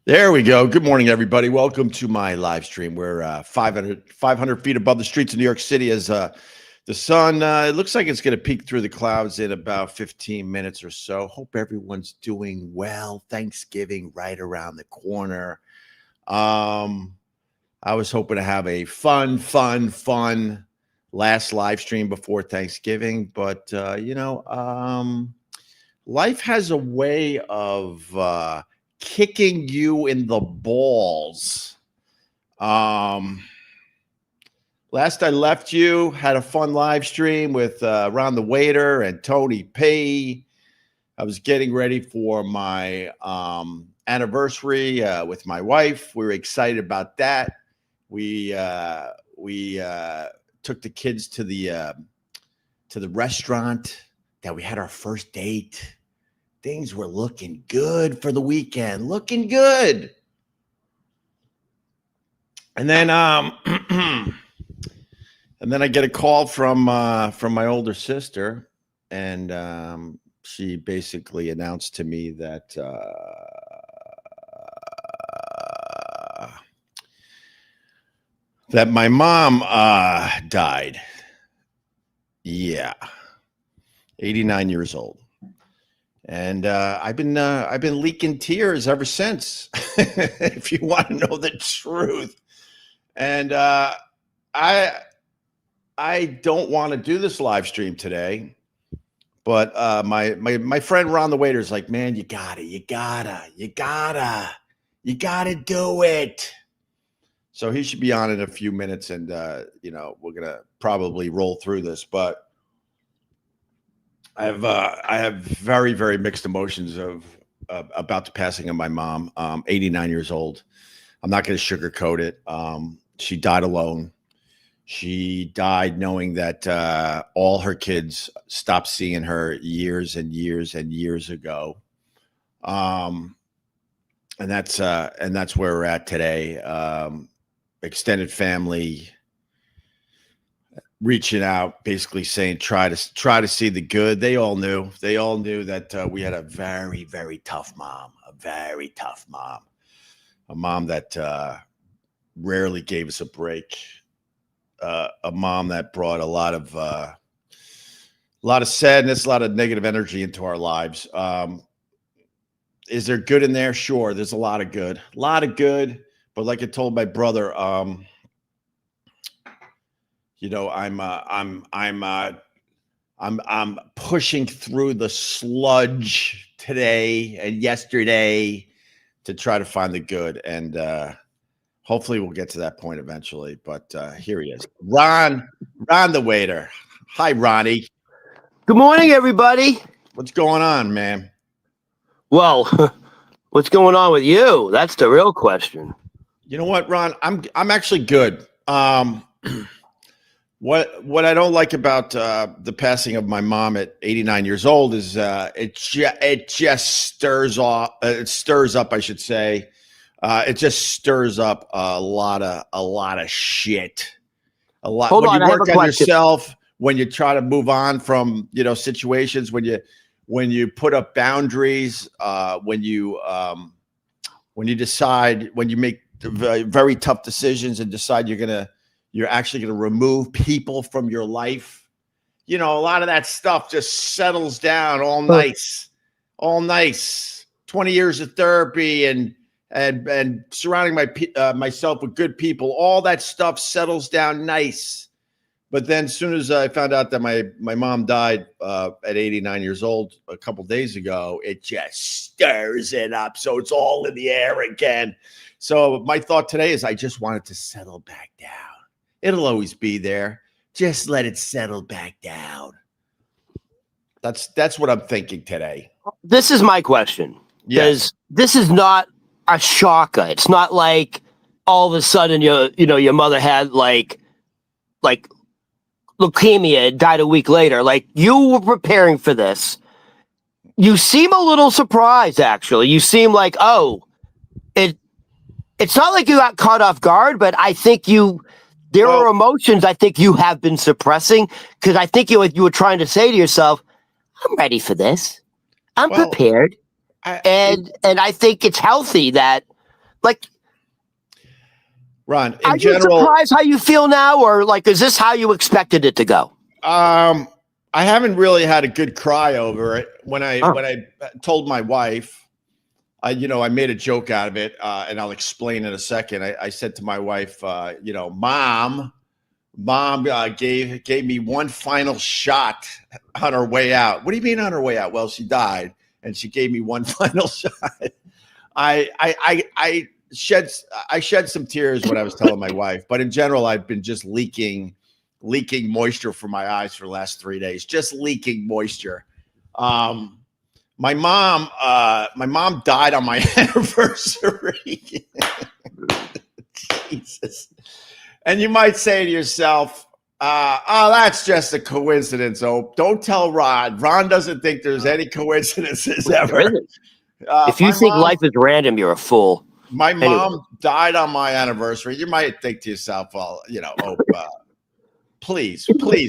There we go. Good morning, everybody. Welcome to my live stream. We're 500 feet above the streets of New York City as the sun, it looks like it's going to peek through the clouds in about 15 minutes or so. Hope everyone's doing well. Thanksgiving right around the corner. I was hoping to have a fun last live stream before Thanksgiving, but, life has a way of kicking you in the balls. Last I left you, had a fun live stream with Ron the Waiter and Tony P. I was getting ready for my anniversary with my wife. We were excited about that. We took the kids to the restaurant that we had our first date. Things were looking good for the weekend, looking good. And then and then I get a call from my older sister, and she basically announced to me that that my mom died. Yeah, 89 years old. And I've been leaking tears ever since, if you want to know the truth. And I don't want to do this live stream today, but my friend Ron the Waiter is like, man, you gotta do it. So he should be on in a few minutes, and we're gonna probably roll through this, but I have very, very mixed emotions about the passing of my mom. 89 years old. I'm not going to sugarcoat it. She died alone. She died knowing that all her kids stopped seeing her years and years and years ago. And that's where we're at today. Extended family reaching out, basically saying, try to see the good. They all knew that we had a very, very tough mom, a mom that rarely gave us a break, a mom that brought a lot of sadness, a lot of negative energy into our lives. Is there good in there? Sure, there's a lot of good, but like I told my brother, I'm pushing through the sludge today and yesterday to try to find the good, and hopefully we'll get to that point eventually. But here he is, Ron the Waiter. Hi, Ronnie. Good morning, everybody. What's going on, man? Well, what's going on with you? That's the real question. You know what, Ron? I'm actually good. What I don't like about the passing of my mom at 89 years old is it just stirs up, I should say. It just stirs up a lot of shit. Hold when on, you I have work a on question. yourself, when you try to move on from situations, when you put up boundaries, when you decide, when you make very tough decisions and decide you're actually going to remove people from your life. A lot of that stuff just settles down all nice. 20 years of therapy and surrounding myself with good people. All that stuff settles down nice. But then as soon as I found out that my mom died at 89 years old a couple days ago, it just stirs it up. So it's all in the air again. So my thought today is I just want it to settle back down. It'll always be there. Just let it settle back down. That's what I'm thinking today. This is my question. Yes. This is not a shocker. It's not like all of a sudden your mother had like leukemia and died a week later. Like, you were preparing for this. You seem a little surprised, actually. You seem like, it's not like you got caught off guard, but I think there are emotions I think you have been suppressing, because I think you were trying to say to yourself, I'm ready for this. I'm prepared. And I think it's healthy that Like, Ron, are in you general, surprised how you feel now, or like, is this how you expected it to go? I haven't really had a good cry over it. When I Oh. told my wife, I made a joke out of it, and I'll explain in a second. I said to my wife, Mom gave me one final shot on her way out. What do you mean on her way out? Well, she died, and she gave me one final shot. I shed some tears when I was telling my wife, but in general, I've been just leaking moisture from my eyes for the last 3 days, just leaking moisture. My mom died on my anniversary. Jesus. And you might say to yourself, oh, that's just a coincidence. Oh, don't tell Ron. Ron doesn't think there's any coincidences ever. If you think life is random, you're a fool. My mom died on my anniversary. You might think to yourself, well, Ope, please,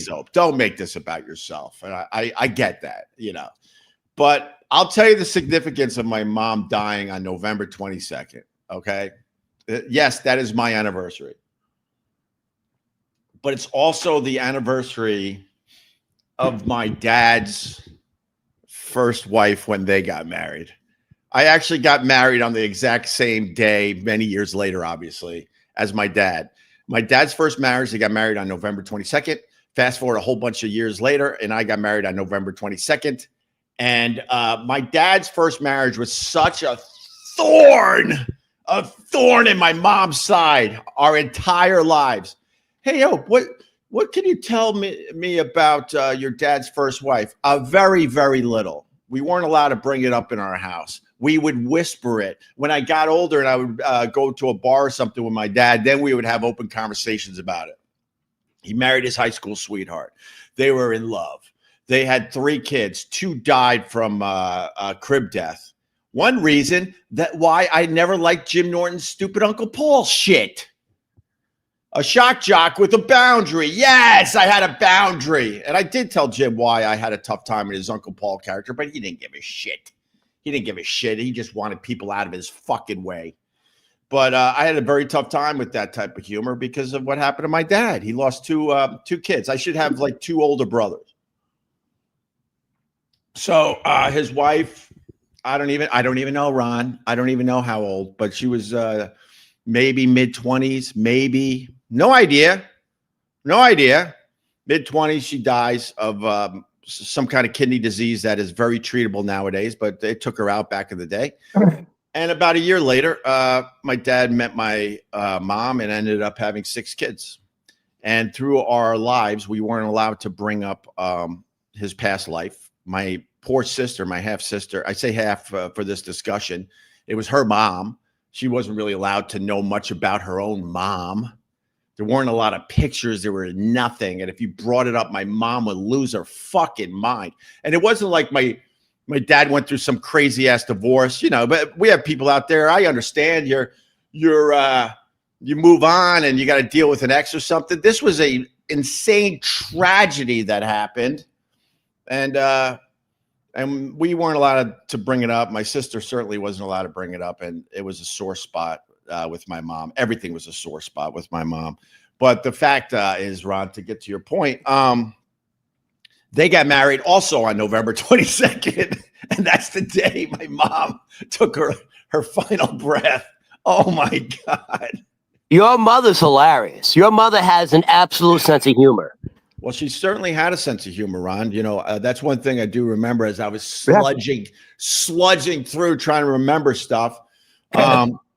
Ope, don't make this about yourself. And I get that, But I'll tell you the significance of my mom dying on November 22nd. Okay. Yes, that is my anniversary. But it's also the anniversary of my dad's first wife when they got married. I actually got married on the exact same day, many years later, obviously, as my dad. My dad's first marriage, they got married on November 22nd. Fast forward a whole bunch of years later, and I got married on November 22nd. And my dad's first marriage was such a thorn in my mom's side our entire lives. Hey, Hope, what can you tell me about your dad's first wife? Very, very little. We weren't allowed to bring it up in our house. We would whisper it. When I got older and I would go to a bar or something with my dad, then we would have open conversations about it. He married his high school sweetheart. They were in love. They had 3 kids. 2 died from crib death. One reason why I never liked Jim Norton's stupid Uncle Paul shit. A shock jock with a boundary. Yes, I had a boundary. And I did tell Jim why I had a tough time with his Uncle Paul character, but he didn't give a shit. He just wanted people out of his fucking way. But I had a very tough time with that type of humor because of what happened to my dad. He lost 2 kids. I should have like 2 older brothers. So his wife, I don't even know, Ron. I don't even know how old, but she was maybe mid-20s, maybe. No idea. Mid-20s, she dies of some kind of kidney disease that is very treatable nowadays, but it took her out back in the day. And about a year later, my dad met my mom and ended up having 6 kids. And through our lives, we weren't allowed to bring up his past life. My poor sister, my half sister, I say half for this discussion. It was her mom. She wasn't really allowed to know much about her own mom. There weren't a lot of pictures. There were nothing. And if you brought it up, my mom would lose her fucking mind. And it wasn't like my dad went through some crazy ass divorce, but we have people out there. I understand you move on and you got to deal with an ex or something. This was a insane tragedy that happened. And we weren't allowed to bring it up. My sister certainly wasn't allowed to bring it up. And it was a sore spot with my mom. Everything was a sore spot with my mom. But the fact is, Ron, to get to your point, they got married also on November 22nd. And that's the day my mom took her final breath. Oh, my God. Your mother's hilarious. Your mother has an absolute sense of humor. Well, she certainly had a sense of humor, Ron. That's one thing I do remember as I was sludging through trying to remember stuff.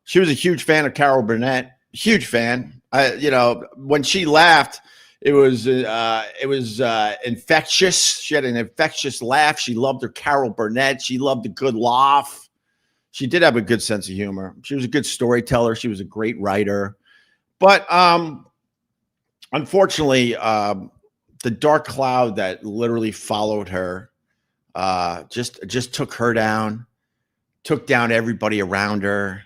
She was a huge fan of Carol Burnett. Huge fan. When she laughed, it was infectious. She had an infectious laugh. She loved her Carol Burnett. She loved a good laugh. She did have a good sense of humor. She was a good storyteller. She was a great writer. But unfortunately, the dark cloud that literally followed her just took her down, took down everybody around her.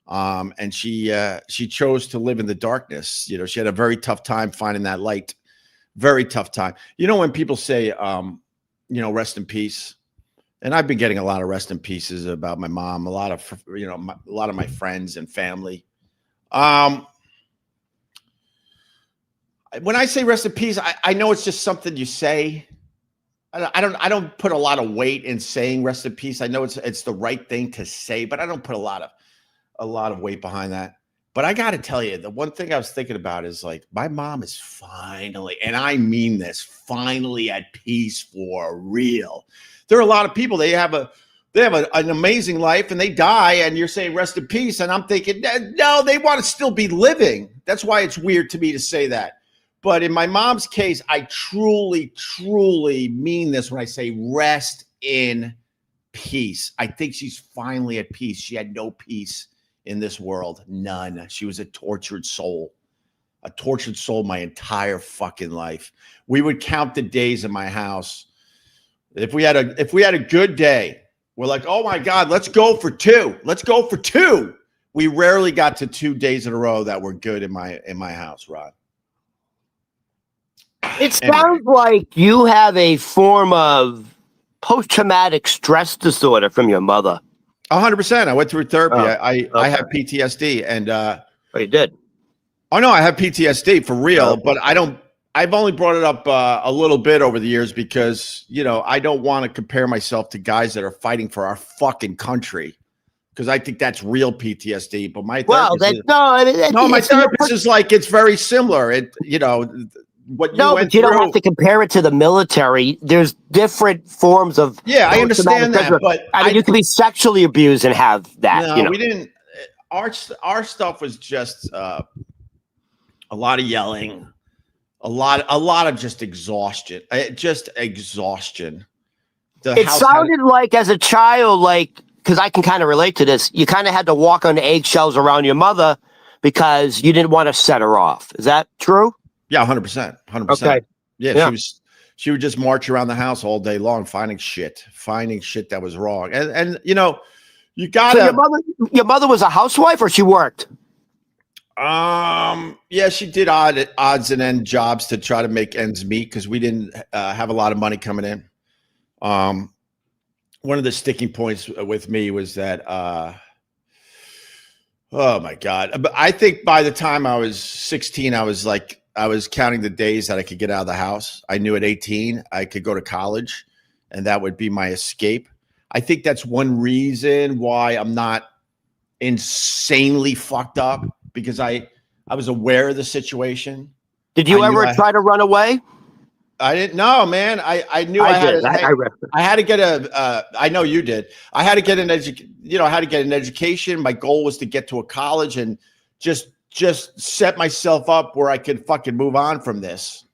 And she chose to live in the darkness. She had a very tough time finding that light. Very tough time. When people say, rest in peace, And I've been getting a lot of rest in pieces about my mom, a lot of, a lot of my friends and family. When I say rest in peace, I know it's just something you say. I don't put a lot of weight in saying rest in peace. I know it's the right thing to say, but I don't put a lot of weight behind that. But I got to tell you, the one thing I was thinking about is like my mom is finally, and I mean this, finally at peace for real. There are a lot of people, they have an amazing life and they die and you're saying rest in peace. And I'm thinking, no, they want to still be living. That's why it's weird to me to say that. But in my mom's case, I truly, truly mean this when I say rest in peace. I think she's finally at peace. She had no peace in this world. None. She was a tortured soul my entire fucking life. We would count the days in my house. If we had a good day, we're like, oh my God, let's go for two. Let's go for two. We rarely got to 2 days in a row that were good in my house, Rod. It sounds like you have a form of post-traumatic stress disorder from your mother. 100%. I went through therapy. Okay. I have PTSD and oh, you did? Oh no, I have PTSD for real, but I've only brought it up a little bit over the years because, I don't want to compare myself to guys that are fighting for our fucking country because I think that's real PTSD. But my therapist is like, it's very similar. What you went but you through, don't have to compare it to the military. There's different forms of. Yeah, I understand that, but I mean, you can be sexually abused and have that. No, we didn't. Our stuff was just a lot of yelling, a lot of just exhaustion. It sounded like as a child, because I can kind of relate to this. You kind of had to walk on eggshells around your mother because you didn't want to set her off. Is that true? Yeah, 100%. 100%. Okay. Yeah, she would just march around the house all day long, finding shit that was wrong. And you gotta. So your mother was a housewife, or she worked? Yeah, she did odds and end jobs to try to make ends meet because we didn't have a lot of money coming in. One of the sticking points with me was that. Oh my God! But I think by the time I was 16, I was counting the days that I could get out of the house. I knew at 18 I could go to college and that would be my escape. I think that's one reason why I'm not insanely fucked up because I was aware of the situation. Did you ever try to run away? I didn't know, man. I knew I had to get I know you did. I had to get an education. My goal was to get to a college and just set myself up where I could fucking move on from this.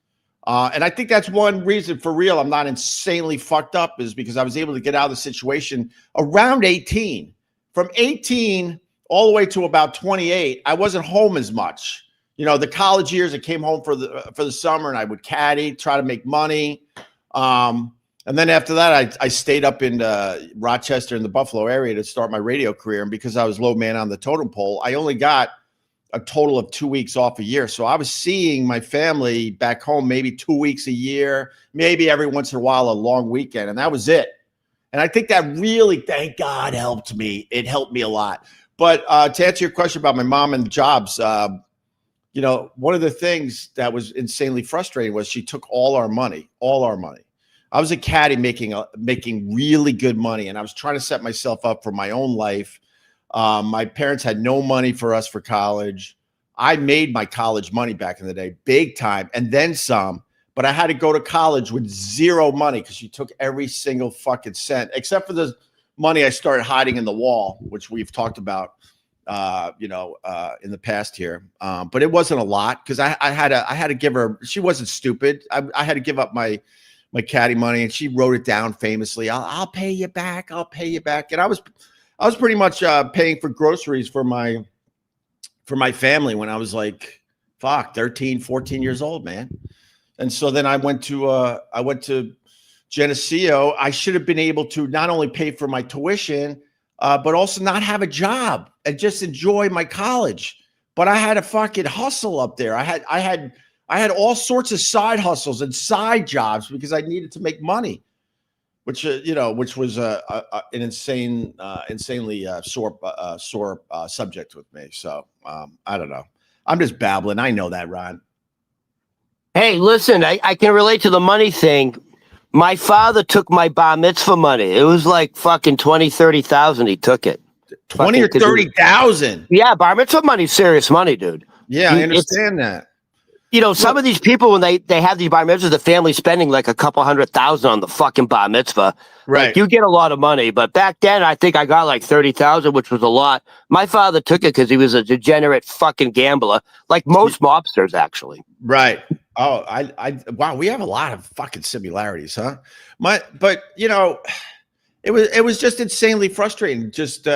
And I think that's one reason for real I'm not insanely fucked up is because I was able to get out of the situation around 18. From 18 all the way to about 28, I wasn't home as much. The college years, I came home for the summer and I would caddy, try to make money. And then after that, I stayed up in Rochester in the Buffalo area to start my radio career. And because I was low man on the totem pole, I only got a total of 2 weeks off a year. So I was seeing my family back home maybe 2 weeks a year, maybe every once in a while a long weekend. And that was it. And I think that really, thank God, helped me. It helped me a lot. But to answer your question about my mom and jobs, one of the things that was insanely frustrating was she took all our money. I was a caddy making really good money. And I was trying to set myself up for my own life. My parents had no money for us for college. I made my college money back in the day, big time, and then some. But I had to go to college with zero money because she took every single fucking cent, except for the money I started hiding in the wall, which we've talked about, in the past here. But it wasn't a lot because I had to give her. She wasn't stupid. I had to give up my caddy money, and she wrote it down famously. I'll pay you back. I'll pay you back. And I was pretty much paying for groceries for my family when I was like, 13, 14 years old, man. And so then I went to Geneseo. I should have been able to not only pay for my tuition, but also not have a job and just enjoy my college. But I had a fucking hustle up there. I had all sorts of side hustles and side jobs because I needed to make money. which which was an insanely sore subject with me. So I don't know. I'm just babbling. I know that, Ron. Hey, listen, I can relate to the money thing. My father took my bar mitzvah money. It was like fucking 20, 30,000. He took it. 20 or 30,000. Yeah, bar mitzvah money, serious money, dude. Yeah, I understand that. Some of these people, when they have these bar mitzvahs, the family's spending like a couple $100,000 on the fucking bar mitzvah. Right. Like, you get a lot of money, but back then I think I got like 30,000, which was a lot. My father took it because he was a degenerate fucking gambler, like most mobsters, actually. Right. Oh, wow, we have a lot of fucking similarities, huh? But it was just insanely frustrating. Just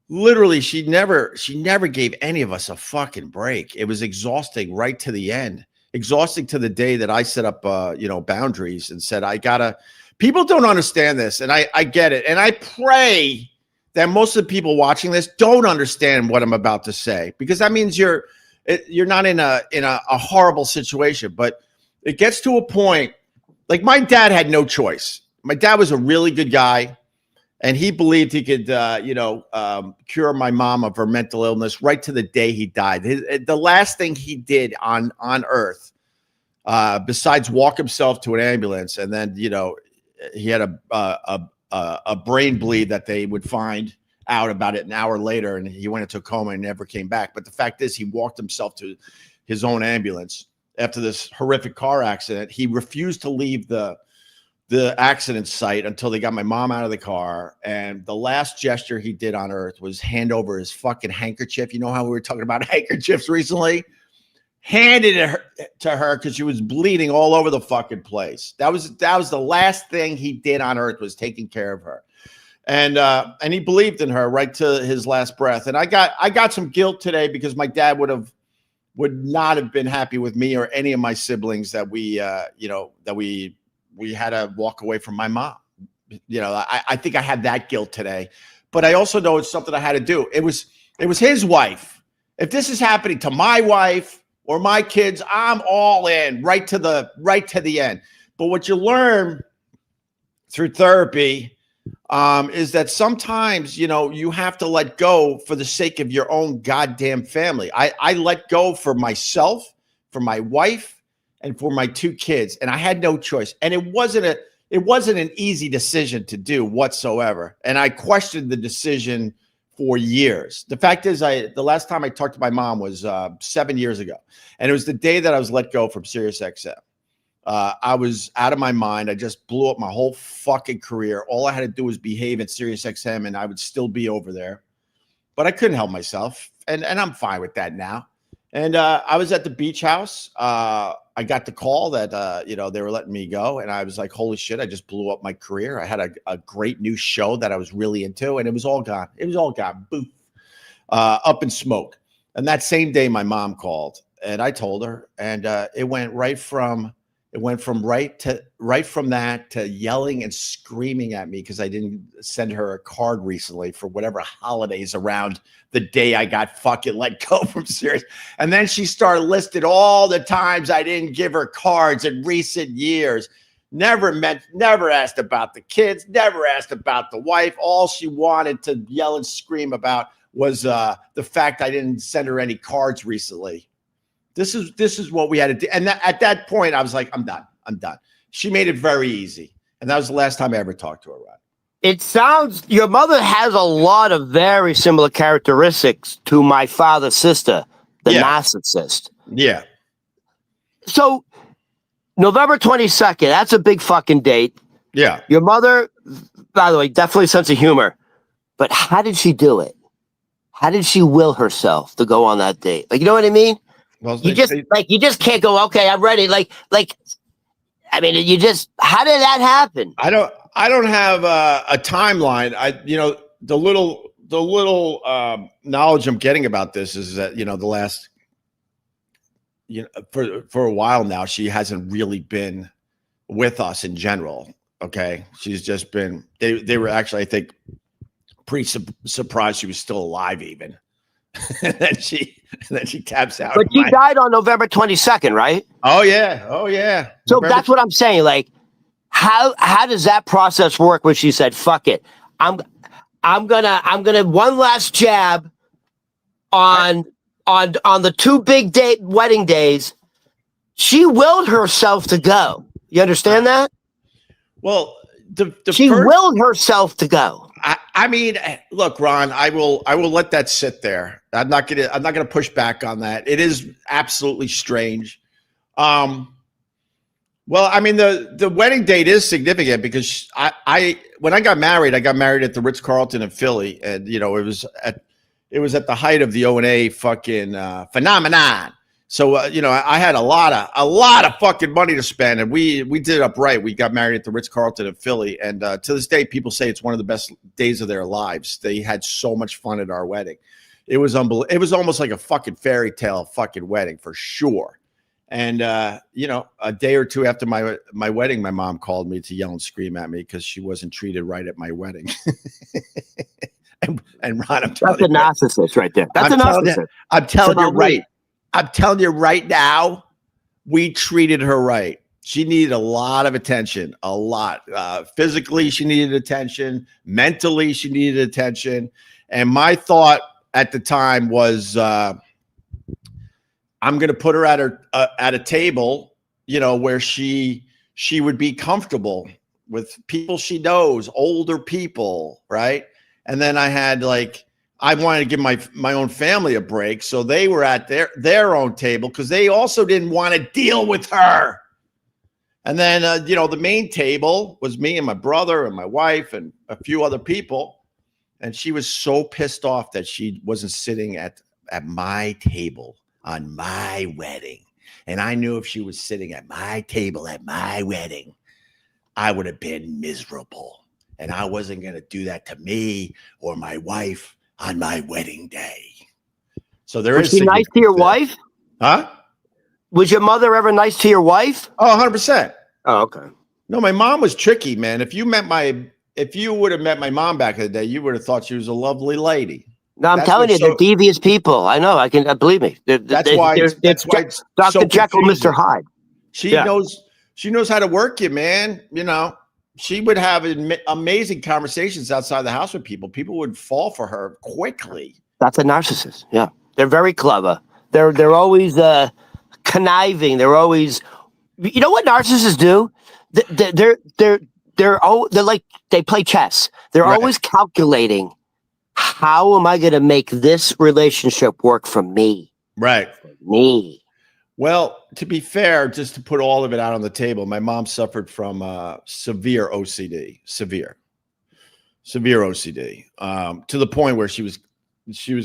literally, she never gave any of us a fucking break. It was exhausting right to the end. Exhausting to the day that I set up boundaries and said, people don't understand this, and I get it. And I pray that most of the people watching this don't understand what I'm about to say, because that means you're not in a horrible situation. But it gets to a point, like, my dad had no choice. My dad was a really good guy, and he believed he could cure my mom of her mental illness right to the day he died. The last thing he did on earth, besides walk himself to an ambulance, and then he had a brain bleed that they would find out about it an hour later, and he went into a coma and never came back. But the fact is, he walked himself to his own ambulance after this horrific car accident. He refused to leave the accident site until they got my mom out of the car. And the last gesture he did on earth was hand over his fucking handkerchief. You know how we were talking about handkerchiefs recently? Handed it to her because she was bleeding all over the fucking place. That was the last thing he did on earth, was taking care of her. And he believed in her right to his last breath. And I got some guilt today because my dad would not have been happy with me or any of my siblings that we had to walk away from my mom. I think I had that guilt today, but I also know it's something I had to do. It was his wife. If this is happening to my wife or my kids, I'm all in right to the end. But what you learn through therapy is that sometimes, you have to let go for the sake of your own goddamn family. I let go for myself, for my wife, and for my two kids, and I had no choice. And it wasn't an easy decision to do whatsoever. And I questioned the decision for years. The fact is, the last time I talked to my mom was 7 years ago, and it was the day that I was let go from SiriusXM. I was out of my mind. I just blew up my whole fucking career. All I had to do was behave at SiriusXM, and I would still be over there. But I couldn't help myself, and I'm fine with that now. And I was at the beach house. I got the call that they were letting me go, and I was like, "Holy shit! I just blew up my career." I had a great new show that I was really into, and it was all gone. It was all gone, boof, up in smoke. And that same day, my mom called, and I told her, and it went from that to yelling and screaming at me because I didn't send her a card recently for whatever holidays around the day I got fucking let go from Sirius. And then she started listing all the times I didn't give her cards in recent years. Never asked about the kids, never asked about the wife. All she wanted to yell and scream about was the fact I didn't send her any cards recently. This is what we had to do. And at that point, I was like, I'm done. She made it very easy. And that was the last time I ever talked to her, Rod. It sounds, your mother has a lot of very similar characteristics to my father's sister, the narcissist. Yeah. So November 22nd, that's a big fucking date. Yeah. Your mother, by the way, definitely a sense of humor. But how did she do it? How did she will herself to go on that date? Like, you know what I mean? Well, you just can't go, okay, I'm ready. How did that happen? I don't have a timeline. The little knowledge I'm getting about this is that, the last, for a while now, she hasn't really been with us in general. Okay. She's just been, they were actually, I think, pretty surprised she was still alive even. and then she taps out. But she died on November 22nd, right? Oh yeah. So that's what I'm saying. Like, how does that process work when she said, fuck it, I'm gonna one last jab on the two big wedding days? She willed herself to go. You understand that? Well, she willed herself to go. I mean, look, Ron, I will let that sit there. I'm not gonna push back on that. It is absolutely strange. Well, I mean, the wedding date is significant because when I got married at the Ritz-Carlton in Philly, and it was at the height of the O&A fucking phenomenon. So I had a lot of fucking money to spend, and we did it up right. We got married at the Ritz-Carlton in Philly, and to this day, people say it's one of the best days of their lives. They had so much fun at our wedding. It was unbelievable. It was almost like a fucking fairy tale fucking wedding for sure. And a day or two after my wedding, my mom called me to yell and scream at me because she wasn't treated right at my wedding. and Ron, I'm telling you, that's a narcissist right there. That's a narcissist. I'm telling you right. I'm telling you right now, we treated her right. She needed a lot of attention, a lot. Physically, she needed attention. Mentally, she needed attention. And my thought at the time was, I'm going to put her at a table, where she would be comfortable with people she knows, older people, right? And then I had I wanted to give my own family a break, so they were at their own table because they also didn't want to deal with her. And then the main table was me and my brother and my wife and a few other people, and she was so pissed off that she wasn't sitting at my table on my wedding. And I knew if she was sitting at my table at my wedding, I would have been miserable. And I wasn't going to do that to me or my wife on my wedding day. So was she nice to your wife? Huh? Was your mother ever nice to your wife? Oh, 100%. Oh, okay. No, my mom was tricky, man. If you would have met my mom back in the day, you would have thought she was a lovely lady. No, I'm telling you, they're devious people. I know. Believe me. That's why it's Dr. Jekyll, Mr. Hyde. She knows how to work you, man. She would have amazing conversations outside the house with people. People would fall for her quickly. That's a narcissist. Yeah, they're very clever. They're always conniving. They're always. You know what narcissists do? They're like they play chess. They're always calculating. How am I going to make this relationship work for me? Right. For me. Well, to be fair, just to put all of it out on the table, my mom suffered from severe OCD, severe OCD, to the point where she was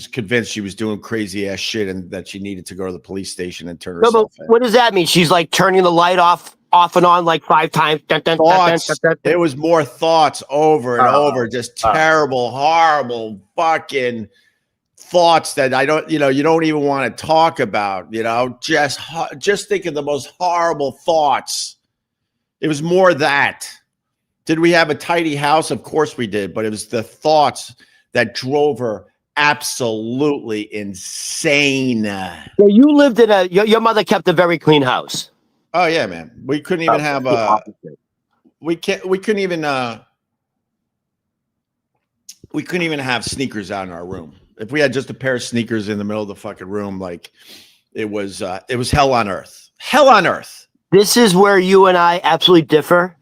convinced she was doing crazy ass shit and that she needed to go to the police station and turn herself in. What does that mean? She's like turning the light off and on like 5 times. There was more thoughts over and over, just terrible, horrible, fucking thoughts that you don't even want to talk about. Just think of the most horrible thoughts. It was more that. Did we have a tidy house? Of course we did, but it was the thoughts that drove her absolutely insane. So you lived in your mother kept a very clean house. Oh yeah, man. We couldn't even have we couldn't even have sneakers out in our room. If we had just a pair of sneakers in the middle of the fucking room, it was hell on earth. Hell on earth. This is where you and I absolutely differ.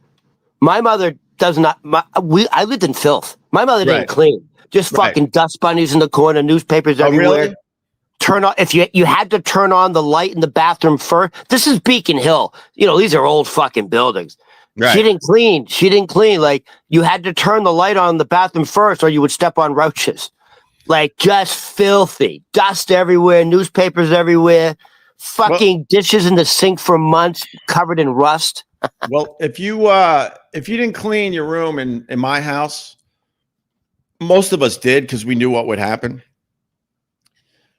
My mother does not. I lived in filth. My mother didn't clean. Just fucking dust bunnies in the corner, newspapers everywhere. Really? Turn on if you had to turn on the light in the bathroom first. This is Beacon Hill. These are old fucking buildings. Right. She didn't clean. Like you had to turn the light on in the bathroom first, or you would step on roaches. Like just filthy, dust everywhere, newspapers everywhere, fucking dishes in the sink for months, covered in rust. Well, if you didn't clean your room in my house, most of us did because we knew what would happen.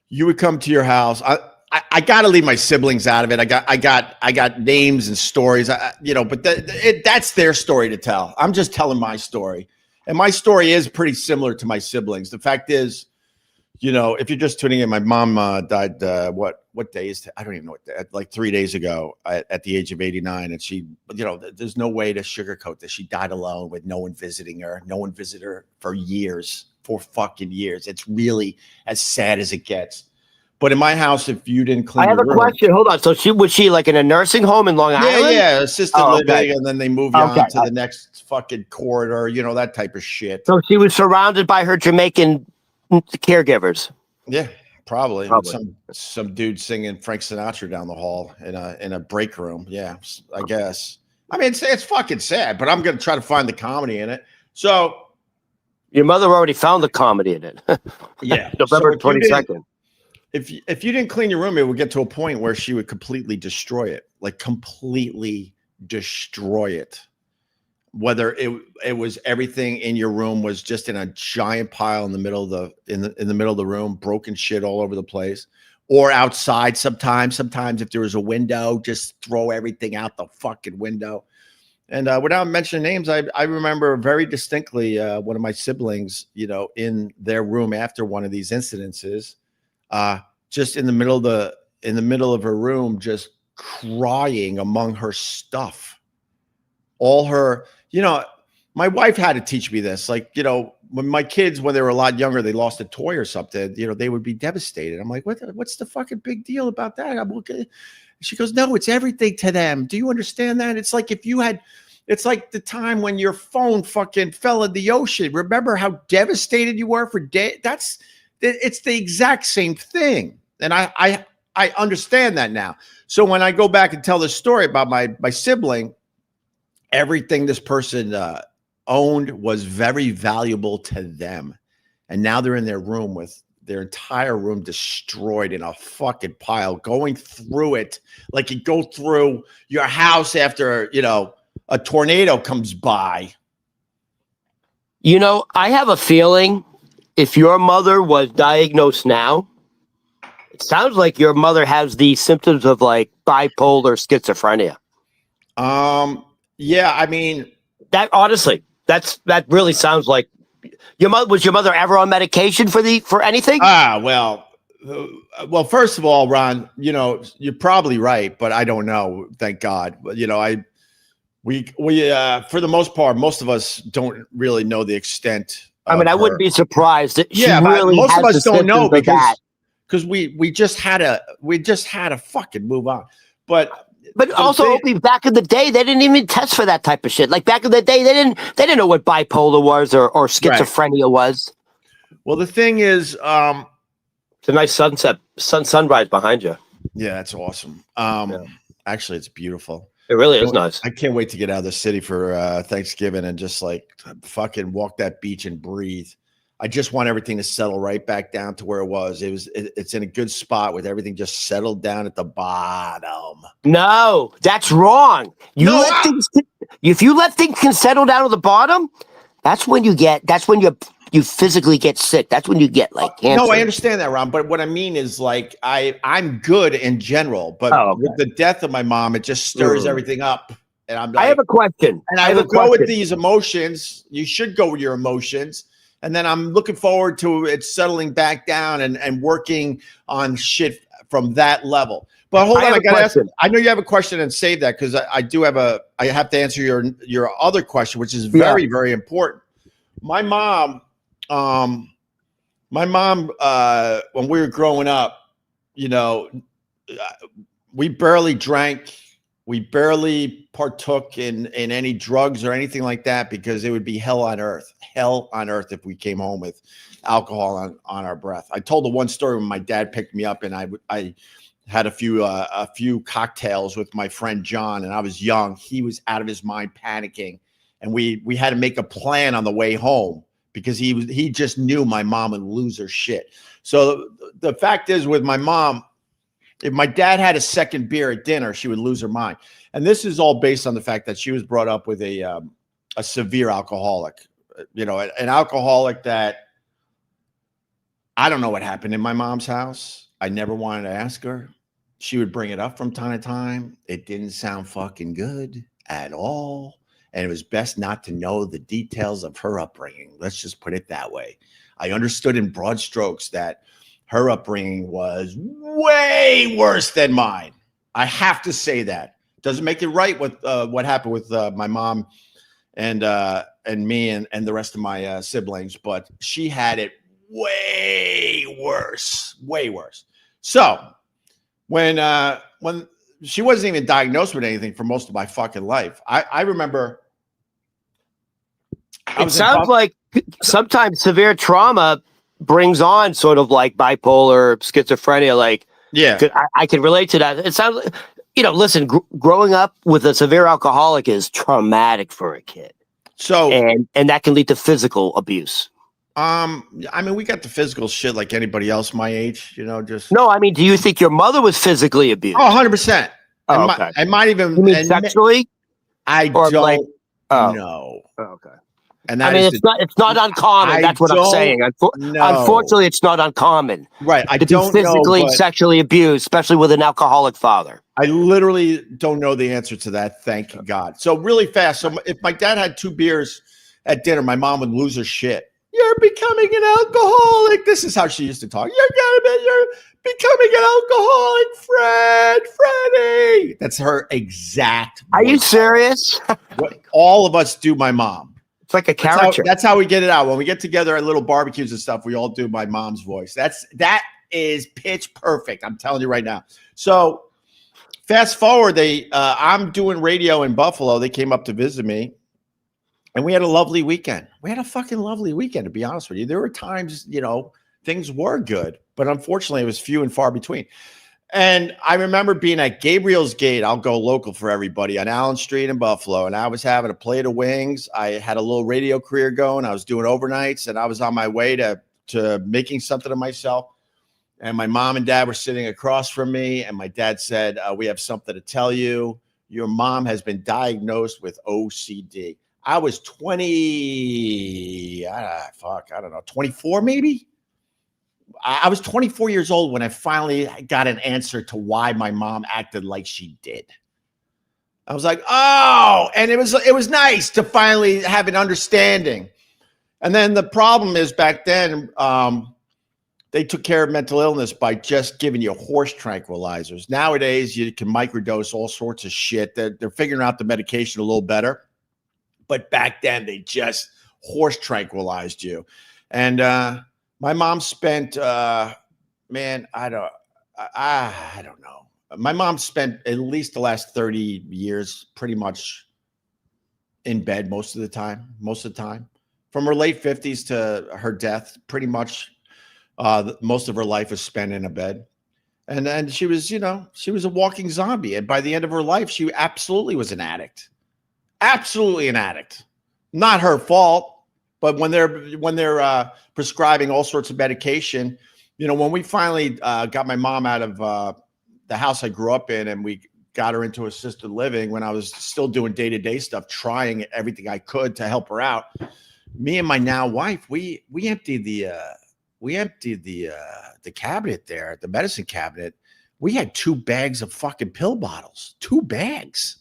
You would come to your house. I got to leave my siblings out of it. I got names and stories. But that's their story to tell. I'm just telling my story, and my story is pretty similar to my siblings. The fact is, you know, if you're just tuning in, my mom died. What day is? I don't even know what day, like 3 days ago at the age of 89. And she, you know, there's no way to sugarcoat this. She died alone with no one visiting her. No one visited her for years, for fucking years. It's really as sad as it gets. But in my house, if you didn't clean I have your a room, question. Hold on. So was she like in a nursing home in Long Island? yeah, assisted living, okay. and then they move you on to the next fucking corridor, you know, that type of shit. So she was surrounded by her Jamaican caregivers. Yeah, probably. With some dude singing Frank Sinatra down the hall in a break room. Yeah, I guess. I mean, it's fucking sad, but I'm gonna try to find the comedy in it. So your mother already found the comedy in it. Yeah, November 22nd. If you didn't clean your room, it would get to a point where she would completely destroy it, like completely destroy it. Whether it was everything in your room was just in a giant pile in the middle of the middle of the room, broken shit all over the place, or outside. Sometimes if there was a window, just throw everything out the fucking window. And without mentioning names, I remember very distinctly one of my siblings, you know, in their room after one of these incidences, just in the middle of her room, just crying among her stuff. All her, you know, my wife had to teach me this. Like, you know, when my kids, when they were a lot younger, they lost a toy or something, you know, they would be devastated. I'm like, what's the fucking big deal about that? I'm okay. She goes, no, it's everything to them. Do you understand that? It's like it's like the time when your phone fucking fell in the ocean. Remember how devastated you were for days? It's the exact same thing. And I understand that now. So when I go back and tell this story about my sibling, everything this person owned was very valuable to them. And now they're in their room with their entire room destroyed in a fucking pile, going through it like you go through your house after, you know, a tornado comes by. You know, I have a feeling if your mother was diagnosed now, it sounds like your mother has the symptoms of like bipolar schizophrenia. Yeah, I mean, that honestly, that really sounds like your mother. Was your mother ever on medication for anything? Well, first of all, Ron, you know, you're probably right, but I don't know. Thank God. But you know, we for the most part, most of us don't really know the extent. I mean, I wouldn't be surprised that she really most of us don't know because we just had to fucking move on. But also, Opie, back in the day, they didn't even test for that type of shit. Like back in the day, they didn't know what bipolar was or schizophrenia was. Well, the thing is, it's a nice sunrise behind you. Yeah, that's awesome. Actually, it's beautiful. It really is nice. I can't wait to get out of the city for Thanksgiving and just like fucking walk that beach and breathe. I just want everything to settle right back down to where it was. It's in a good spot with everything just settled down at the bottom. No, that's wrong. If you let things can settle down at the bottom, that's when you physically get sick. That's when you get like cancer. No, I understand that, Ron. But what I mean is like I'm good in general, but with the death of my mom, it just stirs everything up. And I'm like, I have a question. And I would go with these emotions. You should go with your emotions. And then I'm looking forward to it settling back down and working on shit from that level. But hold on, I gotta ask. I know you have a question, and save that because I have to answer your other question, which is very, very important. My mom, when we were growing up, you know, we barely drank. We barely partook in any drugs or anything like that because it would be hell on earth if we came home with alcohol on our breath. I told the one story when my dad picked me up and I had a few cocktails with my friend John, and I was young. He was out of his mind panicking, and we had to make a plan on the way home because he just knew my mom would lose her shit. So the fact is, with my mom, if my dad had a second beer at dinner, she would lose her mind. And this is all based on the fact that she was brought up with a severe alcoholic, you know, an alcoholic that I don't know what happened in my mom's house. I never wanted to ask her. She would bring it up from time to time. It didn't sound fucking good at all. And it was best not to know the details of her upbringing. Let's just put it that way. I understood in broad strokes that her upbringing was way worse than mine. I have to say that. Doesn't make it right with what happened with my mom and me and the rest of my siblings, but she had it way worse. So when she wasn't even diagnosed with anything for most of my fucking life, I remember. It sounds like sometimes severe trauma brings on sort of like bipolar, schizophrenia. Like, yeah, I can relate to that. It sounds like, listen, growing up with a severe alcoholic is traumatic for a kid. So, and that can lead to physical abuse. I mean, we got the physical shit like anybody else my age, just. No, I mean, do you think your mother was physically abused? Oh, 100%. Oh, okay. I might even. You mean sexually? I don't know. Oh, okay. And I mean, it's not uncommon. That's what I'm saying. Unfortunately, it's not uncommon. Right. I to don't be physically know, and sexually abused, especially with an alcoholic father. I literally don't know the answer to that. Thank God. So really fast. So if my dad had 2 beers at dinner, my mom would lose her shit. You're becoming an alcoholic. This is how she used to talk. You're becoming an alcoholic, Freddie. That's her exact voice. Are you serious? All of us do my mom. It's like a character. That's how we get it out. When we get together at little barbecues and stuff, we all do my mom's voice. That is pitch perfect. I'm telling you right now. So fast forward, I'm doing radio in Buffalo. They came up to visit me, and we had a lovely weekend. We had a fucking lovely weekend, to be honest with you. There were times, things were good, but unfortunately, it was few and far between. And I remember being at Gabriel's Gate. I'll go local for everybody on Allen Street in Buffalo. And I was having a plate of wings. I had a little radio career going. I was doing overnights, and I was on my way to making something of myself. And my mom and dad were sitting across from me. And my dad said, we have something to tell you. Your mom has been diagnosed with OCD. I was 24 maybe. I was 24 years old when I finally got an answer to why my mom acted like she did. I was like, oh, and it was nice to finally have an understanding. And then the problem is back then, they took care of mental illness by just giving you horse tranquilizers. Nowadays, you can microdose all sorts of shit. They're figuring out the medication a little better. But back then, they just horse tranquilized you. And my mom spent, I don't know. My mom spent at least the last 30 years pretty much in bed most of the time. From her late 50s to her death, pretty much most of her life was spent in a bed. And then she was, she was a walking zombie. And by the end of her life, she absolutely was an addict. Absolutely an addict. Not her fault. But when they're prescribing all sorts of medication, when we finally got my mom out of the house I grew up in, and we got her into assisted living, when I was still doing day-to-day stuff, trying everything I could to help her out, me and my now wife, we emptied the cabinet there, the medicine cabinet. We had 2 bags of fucking pill bottles, 2 bags.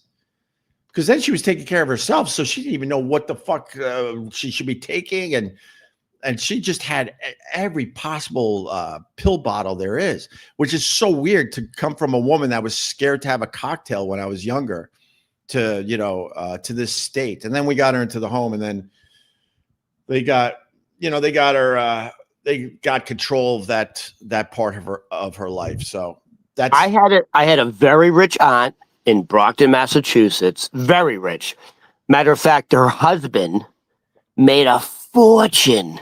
Because then she was taking care of herself, so she didn't even know what the fuck she should be taking, and she just had every possible pill bottle there is, which is so weird to come from a woman that was scared to have a cocktail when I was younger, to this state. And then we got her into the home, and then they got control of that part of her life. So that's I had a very rich aunt in Brockton, Massachusetts, very rich. Matter of fact, her husband made a fortune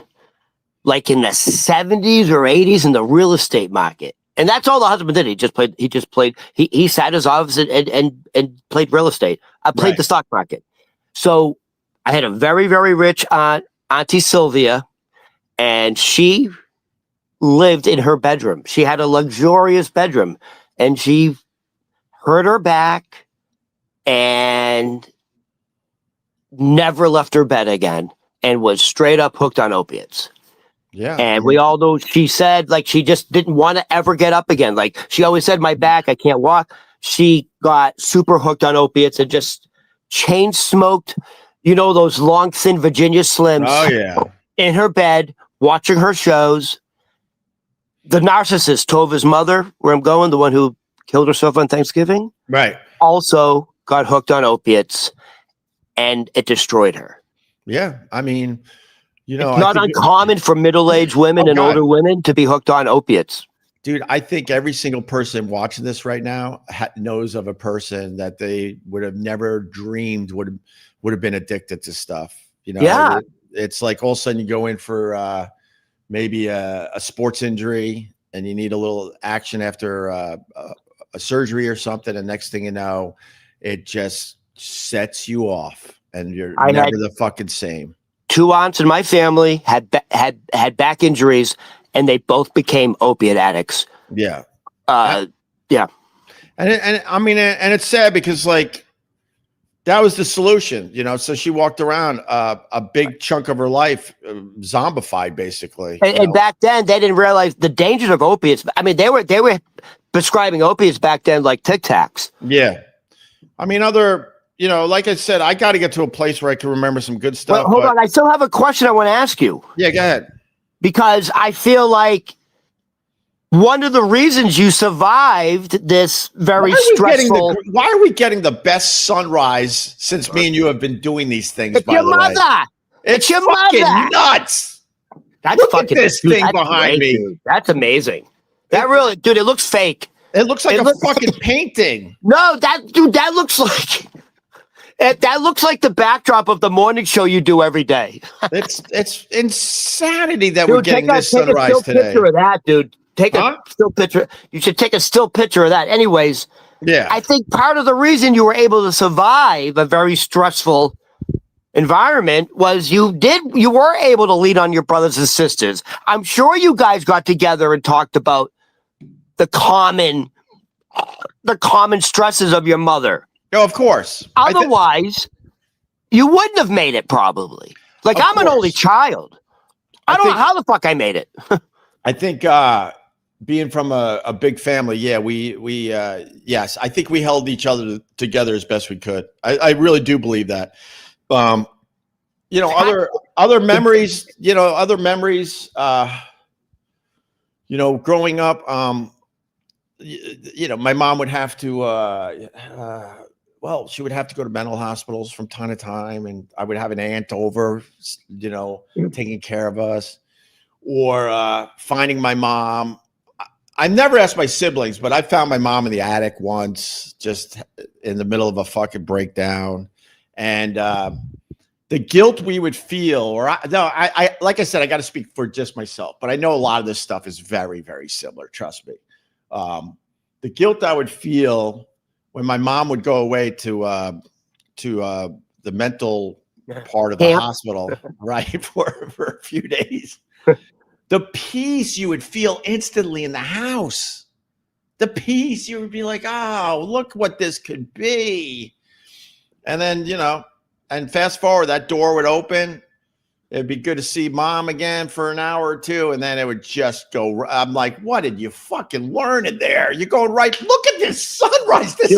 like in the 70s or 80s in the real estate market. And that's all the husband did. He sat in his office and played real estate. I played the stock market. So I had a very, very rich aunt, Auntie Sylvia, and she lived in her bedroom. She had a luxurious bedroom, and she hurt her back and never left her bed again, and was straight up hooked on opiates. Yeah. And we all know she said, like, she just didn't want to ever get up again. Like, she always said, my back, I can't walk. She got super hooked on opiates and just chain smoked, those long, thin Virginia Slims. Oh, yeah. In her bed watching her shows. The narcissist told his mother where I'm going, the one who killed herself on Thanksgiving. Right. Also got hooked on opiates, and it destroyed her. Yeah. I mean, you know, it's not uncommon for middle-aged women and older women to be hooked on opiates. Dude, I think every single person watching this right now knows of a person that they would have never dreamed would have been addicted to stuff. You know, yeah. It's like all of a sudden you go in for maybe a sports injury and you need a little action after a surgery or something. And next thing you know, it just sets you off and you're never the fucking same. 2 aunts in my family had back injuries, and they both became opiate addicts. Yeah. Yeah. And I mean, and it's sad because like that was the solution, you know? So she walked around a big chunk of her life zombified basically. And back then they didn't realize the dangers of opiates. I mean, they were prescribing opiates back then like Tic Tacs. Yeah. I mean, you know, like I said, I got to get to a place where I can remember some good stuff. Well, hold on. I still have a question I want to ask you. Yeah, go ahead. Because I feel like one of the reasons you survived this very stressful. Why are we getting the best sunrise since me and you have been doing these things? It's your mother. It's your fucking mother. Nuts. That's Look fucking at this thing behind me. Dude. That's amazing. That really, dude. It looks fake. It looks like a fucking painting. No, that looks like. That looks like the backdrop of the morning show you do every day. It's insanity that dude, we're getting this sunrise today. Take a still picture of that, dude. Take a still picture. You should take a still picture of that. Anyways, yeah. I think part of the reason you were able to survive a very stressful environment was you were able to lean on your brothers and sisters. I'm sure you guys got together and talked about the common stresses of your mother. No, of course. Otherwise, you wouldn't have made it probably. Like, I'm an only child. I don't know how the fuck I made it. I think being from a big family, yeah, yes, I think we held each other together as best we could. I really do believe that. You know, other memories, you know, growing up, you know, my mom would have to she would have to go to mental hospitals from time to time, and I would have an aunt over, you know, taking care of us, or finding my mom. I never asked my siblings, but I found my mom in the attic once, just in the middle of a fucking breakdown, and the guilt we would feel, I like I said, I got to speak for just myself, but I know a lot of this stuff is very, very similar. Trust me. The guilt I would feel when my mom would go away to the mental part of the hospital, right, for a few days. The peace you would feel instantly in the house. The peace, you would be like, oh, look what this could be. And then, you know, and fast forward, that door would open. It'd be good to see mom again for an hour or two. And then it would just go. I'm like, what did you fucking learn in there? You're going right. Look at this sunrise. This is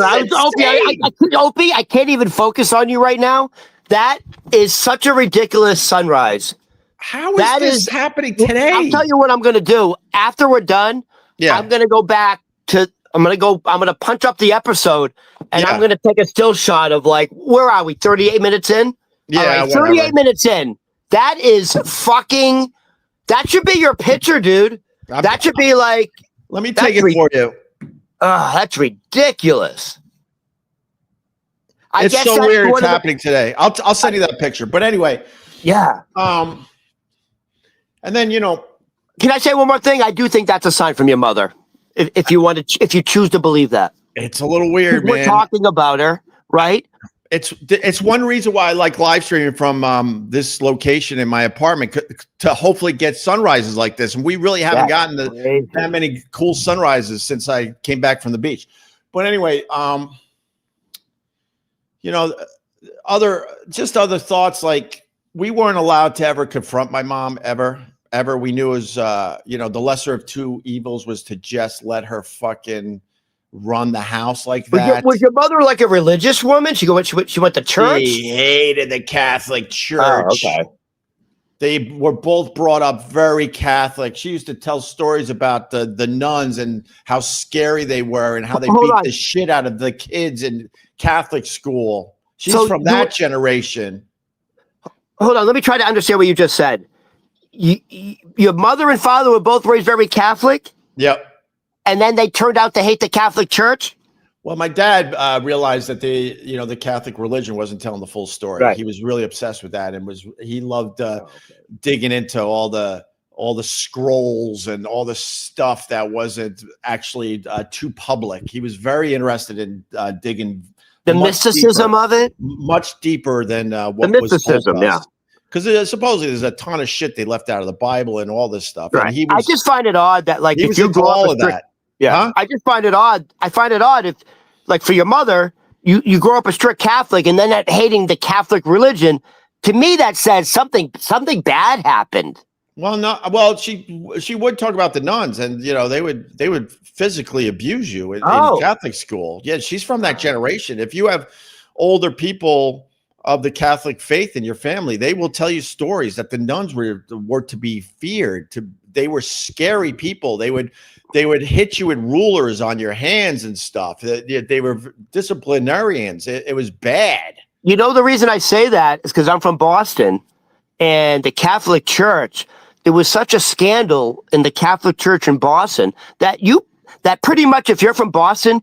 Opie, I can't even focus on you right now. That is such a ridiculous sunrise. How is this happening today? I'll tell you what I'm going to do. After we're done, I'm going to go back to, I'm going to punch up the episode, and I'm going to take a still shot of, like, where are we? 38 minutes in? Yeah. Right, 38 minutes in. That is fucking, that should be your picture, dude. That should be like, let me take it for you. That's ridiculous. It's so weird it's happening today. I'll send you that picture. But anyway. Yeah. And then, you know. Can I say one more thing? I do think that's a sign from your mother. If you choose to believe that. It's a little weird, man. We're talking about her, right? It's one reason why I like live streaming from this location in my apartment to hopefully get sunrises like this. And we really haven't gotten that many cool sunrises since I came back from the beach. But anyway, you know, other thoughts, like we weren't allowed to ever confront my mom ever. We knew it was, you know, the lesser of two evils was to just let her fucking run the house like that. Was your mother like a religious woman? She went to church? She hated the Catholic Church. Oh, okay. They were both brought up very Catholic. She used to tell stories about the nuns and how scary they were and how they beat the shit out of the kids in Catholic school. She's from that generation. Hold on. Let me try to understand what you just said. Your mother and father were both raised very Catholic? Yep. And then they turned out to hate the Catholic Church? Well, my dad realized that the Catholic religion wasn't telling the full story. Right. He was really obsessed with that, and he loved digging into all the scrolls and all the stuff that wasn't actually too public. He was very interested in digging the mysticism of it, much deeper than what the mysticism. Yeah, because supposedly there's a ton of shit they left out of the Bible and all this stuff. Right. And I just find it odd that he was into all of that. Yeah, huh? I just find it odd. I find it odd if, like, for your mother, you grow up a strict Catholic and then that hating the Catholic religion. To me, that says something bad happened. Well, no. Well, she would talk about the nuns, and they would physically abuse you in Catholic school. Yeah, she's from that generation. If you have older people of the Catholic faith in your family, they will tell you stories that the nuns were to be feared. They were scary people. They would hit you with rulers on your hands and stuff. They were disciplinarians. It was bad. You know, the reason I say that is because I'm from Boston, and the Catholic Church, there was such a scandal in the Catholic Church in Boston that pretty much, if you're from Boston,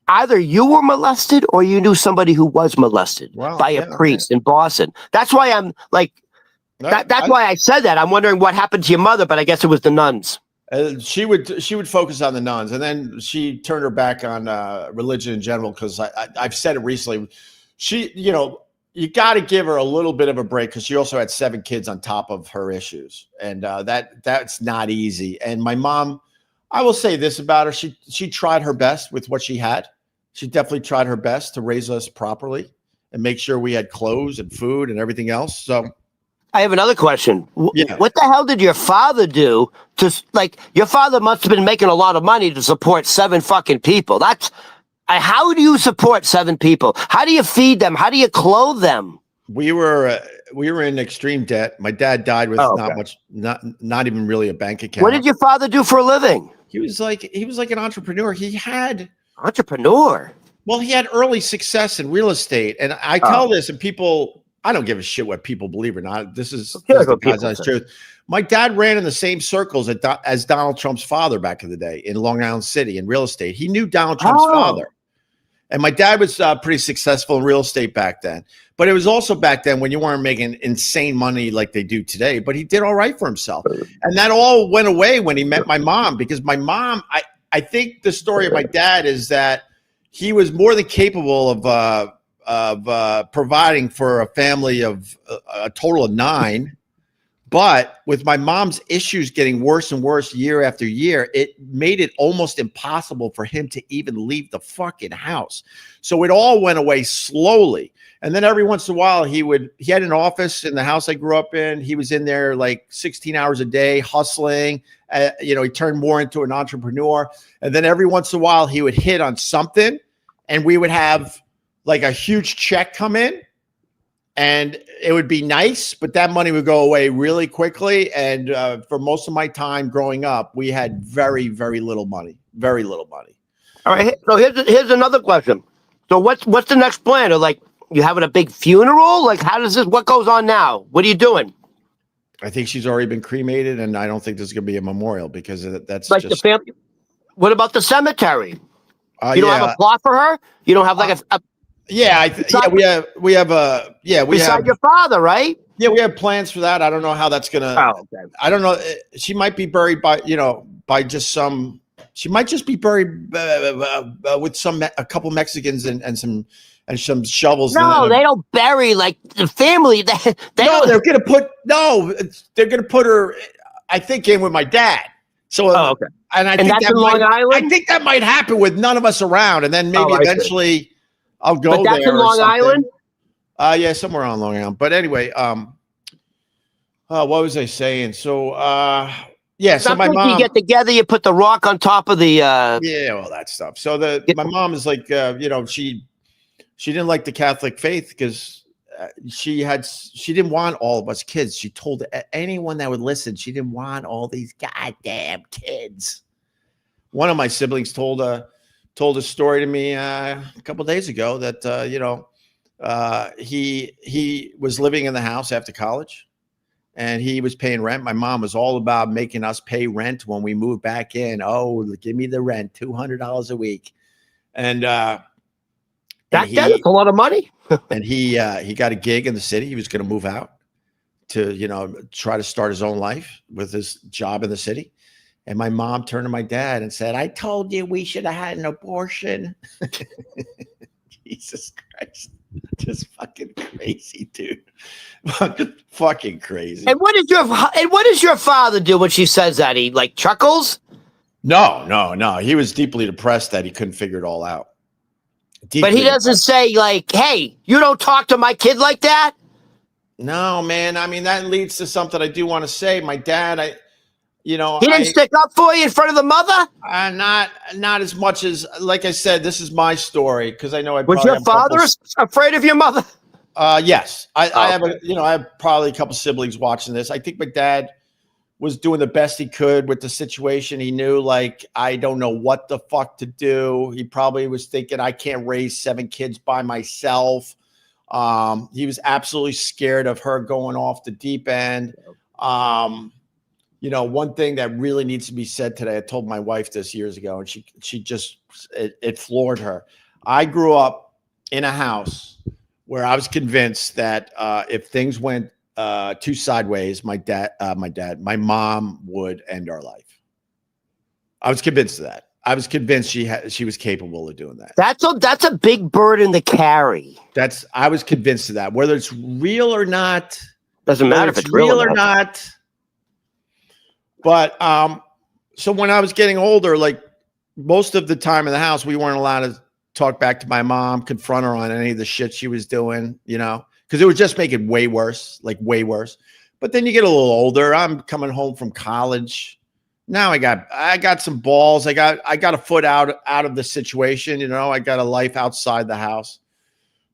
either you were molested or you knew somebody who was molested by a priest in Boston. That's why I'm like, that's why I said that. I'm wondering what happened to your mother, but I guess it was the nuns. She would focus on the nuns, and then she turned her back on religion in general, because I've said it recently. You got to give her a little bit of a break, because she also had 7 kids on top of her issues, and that's not easy. And my mom, I will say this about her: she tried her best with what she had. She definitely tried her best to raise us properly and make sure we had clothes and food and everything else. So I have another question. Yeah. What the hell did your father do your father must have been making a lot of money to support 7 fucking people. How do you support 7 people? How do you feed them? How do you clothe them? We were in extreme debt. My dad died with not even really a bank account. What did your father do for a living? He was like an entrepreneur. Entrepreneur. Well, he had early success in real estate. And I tell this, and people, I don't give a shit what people believe or not. This is the God's honest truth. My dad ran in the same circles as Donald Trump's father back in the day in Long Island City in real estate. He knew Donald Trump's father. And my dad was pretty successful in real estate back then. But it was also back then when you weren't making insane money like they do today. But he did all right for himself. And that all went away when he met my mom, because my mom, I think the story of my dad is that he was more than capable of providing for a family of a total of 9. But with my mom's issues getting worse and worse year after year, it made it almost impossible for him to even leave the fucking house. So it all went away slowly. And then every once in a while, he had an office in the house I grew up in. He was in there like 16 hours a day, hustling. He turned more into an entrepreneur. And then every once in a while, he would hit on something, and we would have like a huge check come in. And it would be nice, but that money would go away really quickly. And for most of my time growing up, we had very, very little money. Very little money. All right. So here's another question. So what's the next plan? Or like, you having a big funeral? Like, what goes on now? What are you doing? I think she's already been cremated, and I don't think there's going to be a memorial, because that's like just the family. What about the cemetery? You don't have a plot for her? You don't have like a we have beside your father, right? Yeah, we have plans for that. I don't know how that's gonna. I don't know. She might be buried by just some. She might just be buried with a couple Mexicans and some shovels. No, they don't bury like the family. They're gonna put her. I think in with my dad. So okay. And I think that's in Long Island. I think that might happen with none of us around, and then maybe eventually. I'll go there. But that's in Long Island? Yeah, somewhere on Long Island. But anyway, what was I saying? So, so my mom. You get together, you put the rock on top of the. All that stuff. So my mom is like, she didn't like the Catholic faith because she didn't want all of us kids. She told anyone that would listen, she didn't want all these goddamn kids. One of my siblings told a story to me a couple of days ago that he was living in the house after college, and he was paying rent. My mom was all about making us pay rent when we moved back in. Oh, give me the rent, $200 a week, and that's a lot of money. And he got a gig in the city. He was going to move out to try to start his own life with his job in the city. And my mom turned to my dad and said, "I told you we should have had an abortion." Jesus Christ. Just fucking crazy, dude. Fucking crazy. And what does your father do when she says that? He like chuckles? No. He was deeply depressed that he couldn't figure it all out. But he doesn't say like, "Hey, you don't talk to my kid like that." No, man. I mean, that leads to something I do want to say. My dad, he didn't stick up for you in front of the mother. Not as much as, like I said, this is my story because I know I was your father afraid of your mother? Yes, I have I have probably a couple siblings watching this. I think my dad was doing the best he could with the situation. He knew, like, I don't know what the fuck to do. He probably was thinking, I can't raise 7 kids by myself. He was absolutely scared of her going off the deep end. One thing that really needs to be said today, I told my wife this years ago, and she just, it floored her. I grew up in a house where I was convinced that if things went too sideways, my mom would end our life. I was convinced of that. I was convinced she was capable of doing that. That's a big burden to carry. I was convinced of that. Whether it's real or not, doesn't matter if it's real or not. But so when I was getting older, like most of the time in the house, we weren't allowed to talk back to my mom, confront her on any of the shit she was doing, because it would just make it way worse, like way worse. But then you get a little older. I'm coming home from college. Now I got some balls. I got a foot out of the situation. I got a life outside the house.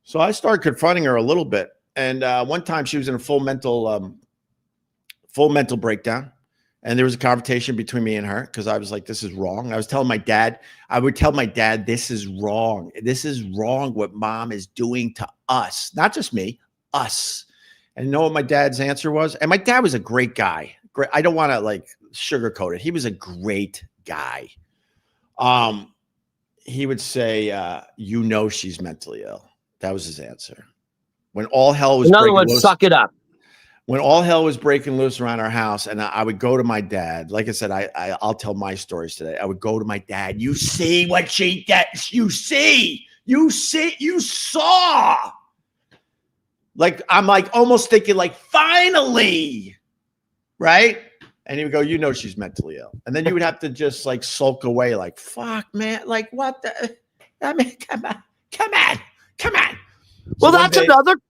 So I started confronting her a little bit. And one time she was in a full mental breakdown. And there was a confrontation between me and her because I was like, this is wrong. I would tell my dad, this is wrong. This is wrong what mom is doing to us. Not just me, us. And you know what my dad's answer was? And my dad was a great guy. Great. I don't want to like sugarcoat it. He was a great guy. He would say, she's mentally ill. That was his answer. When all hell was breaking loose. Suck it up. When all hell was breaking loose around our house, and I would go to my dad. Like I said, I'll tell my stories today. I would go to my dad. You see what she did? You saw. Like, I'm like almost thinking like, finally, right? And he would go, she's mentally ill. And then you would have to just like sulk away like, fuck, man. Like, what the? I mean, come on. Well,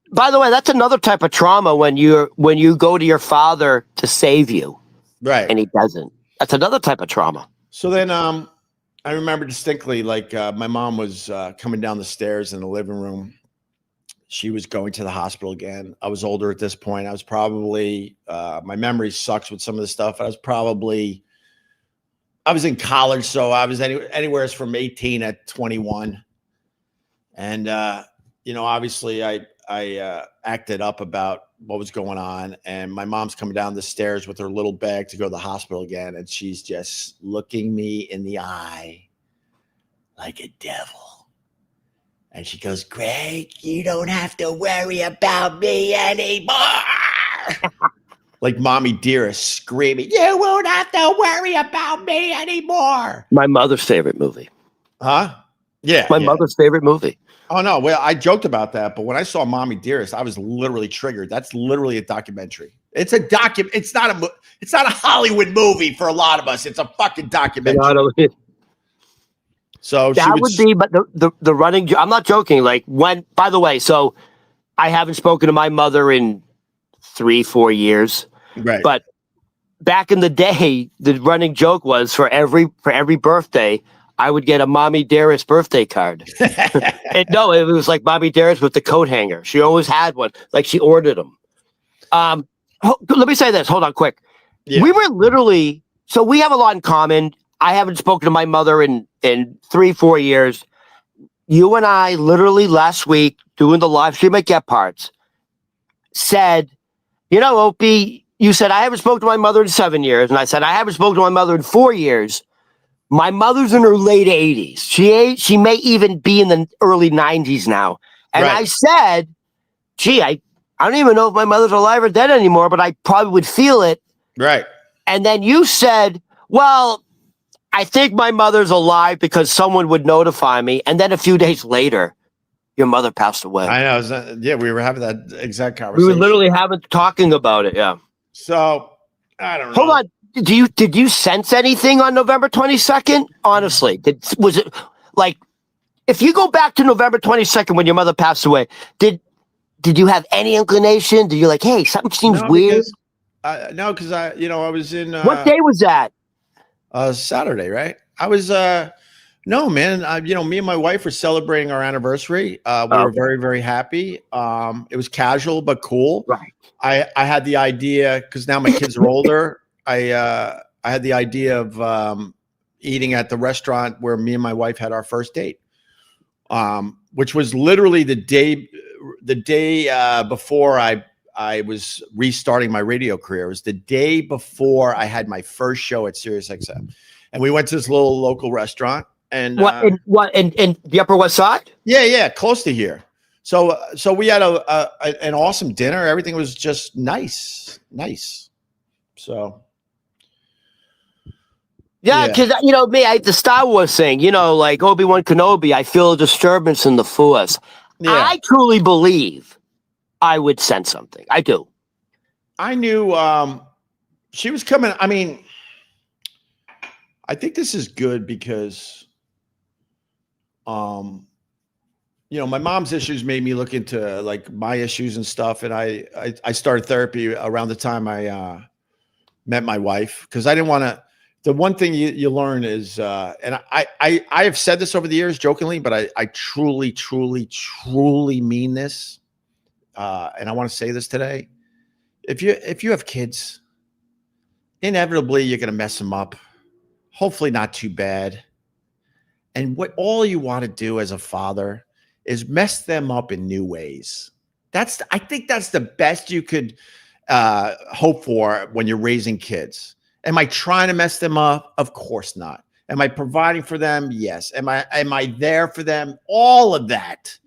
by the way, that's another type of trauma when you go to your father to save you. Right. And he doesn't. That's another type of trauma. So then I remember distinctly, like my mom was coming down the stairs in the living room. She was going to the hospital again. I was older at this point. I was probably, my memory sucks with some of the stuff. I was in college, so I was anywhere from 18 at 21. And, obviously I acted up about what was going on. And my mom's coming down the stairs with her little bag to go to the hospital again. And she's just looking me in the eye like a devil. And she goes, Greg, you don't have to worry about me anymore. Like Mommy Dearest screaming, you won't have to worry about me anymore. My mother's favorite movie. Huh? Yeah. My mother's favorite movie. Oh, no. Well, I joked about that. But when I saw Mommy Dearest, I was literally triggered. That's literally a documentary. It's a It's not a Hollywood movie for a lot of us. It's a fucking documentary. So that would be, but the running, I'm not joking. Like by the way, so I haven't spoken to my mother in 3-4 years. Right. But back in the day, the running joke was for every birthday, I would get a Mommy Dearest birthday card. No, it was like Mommy Dearest with the coat hanger. She always had one. Like she ordered them. Let me say this. Hold on, quick. Yeah. We were literally, so we have a lot in common. I haven't spoken to my mother in 3-4 years. You and I literally last week doing the live stream at Get Parts said, you know, Opie, you said, I haven't spoken to my mother in 7 years. And I said, I haven't spoken to my mother in 4 years. My mother's in her late 80s. She may even be in the early 90s now. And I said, gee, I don't even know if my mother's alive or dead anymore, but I probably would feel it. Right. And then you said, well, I think my mother's alive because someone would notify me. And then a few days later, your mother passed away. I know. Yeah, we were having that exact conversation. We were literally talking about it. Yeah. So I don't know. Hold on. Did you sense anything on November 22nd? Honestly, was it like, if you go back to November 22nd when your mother passed away, did you have any inclination? Did you like, hey, something seems weird? No, because I was in. What day was that? Saturday, right? I was. No, man. Me and my wife were celebrating our anniversary. We were very, very happy. It was casual but cool. Right. I had the idea because now my kids are older. I had the idea of eating at the restaurant where me and my wife had our first date, which was literally the day before I was restarting my radio career. It was the day before I had my first show at SiriusXM, and we went to this little local restaurant. And in the Upper West Side? Yeah, close to here. So we had an awesome dinner. Everything was just nice. So. Yeah, because me, the Star Wars thing, like Obi-Wan Kenobi, I feel a disturbance in the Force. Yeah. I truly believe I would sense something. I do. I knew she was coming. I mean, I think this is good because, my mom's issues made me look into like my issues and stuff, and I started therapy around the time I met my wife because I didn't want to. The one thing you learn is, and I have said this over the years jokingly, but I truly, truly, truly mean this. And I want to say this today. If you have kids, inevitably you're going to mess them up. Hopefully not too bad. And what all you want to do as a father is mess them up in new ways. I think that's the best you could hope for when you're raising kids. Am I trying to mess them up? Of course not. Am I providing for them? Yes. Am I there for them? All of that.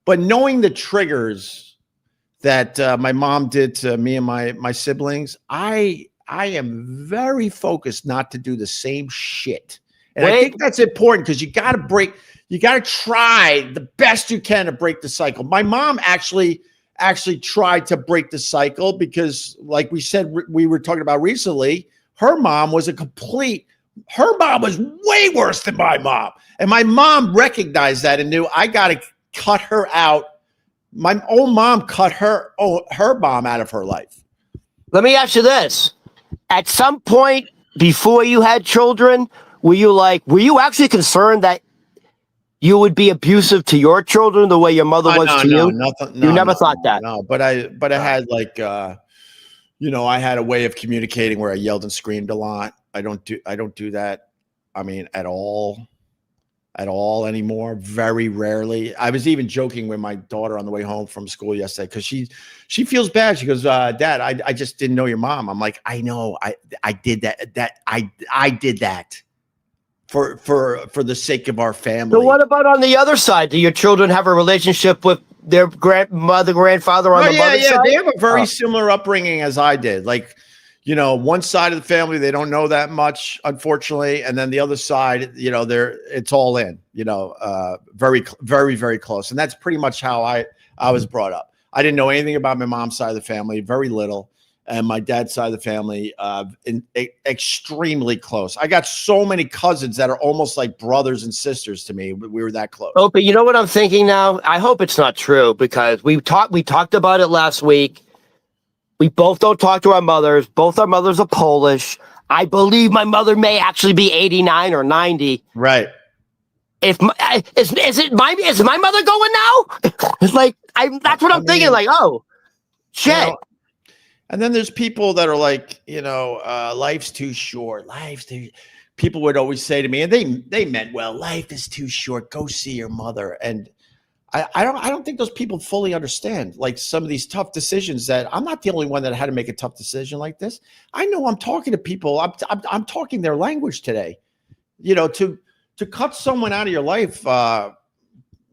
But knowing the triggers that my mom did to me and my siblings, I am very focused not to do the same shit. And I think that's important because you got to try the best you can to break the cycle. My mom actually tried to break the cycle because, like we said, we were talking about recently, her mom was way worse than my mom. And my mom recognized that and knew I got to cut her out. My own mom cut her mom out of her life. Let me ask you this. At some point before you had children, were you actually concerned that you would be abusive to your children the way your mother was to you? You never thought that. No, but I had like, I had a way of communicating where I yelled and screamed a lot. I don't do that. I mean, at all anymore. Very rarely. I was even joking with my daughter on the way home from school yesterday because she feels bad. She goes, Dad, I just didn't know your mom. I'm like, I know, I did that. I did that for the sake of our family. So what about on the other side? Do your children have a relationship with their grandmother, grandfather on the mother's side? They have a very similar upbringing as I did. Like, one side of the family, they don't know that much, unfortunately. And then the other side, it's all in, very, very, very close. And that's pretty much how I was brought up. I didn't know anything about my mom's side of the family, very little. And my dad's side of the family, extremely close. I got so many cousins that are almost like brothers and sisters to me. We were that close. Oh, but you know what I'm thinking now? I hope it's not true because we talked about it last week. We both don't talk to our mothers. Both our mothers are Polish. I believe my mother may actually be 89 or 90. Right. if is my mother going now? It's like that's what I'm thinking. Like, oh, shit. You know, and then there's people that are like, life's too short. People would always say to me, and they meant well, life is too short. Go see your mother. And I don't think those people fully understand like some of these tough decisions that I'm not the only one that had to make a tough decision like this. I know I'm talking to people. I'm talking their language today. To cut someone out of your life,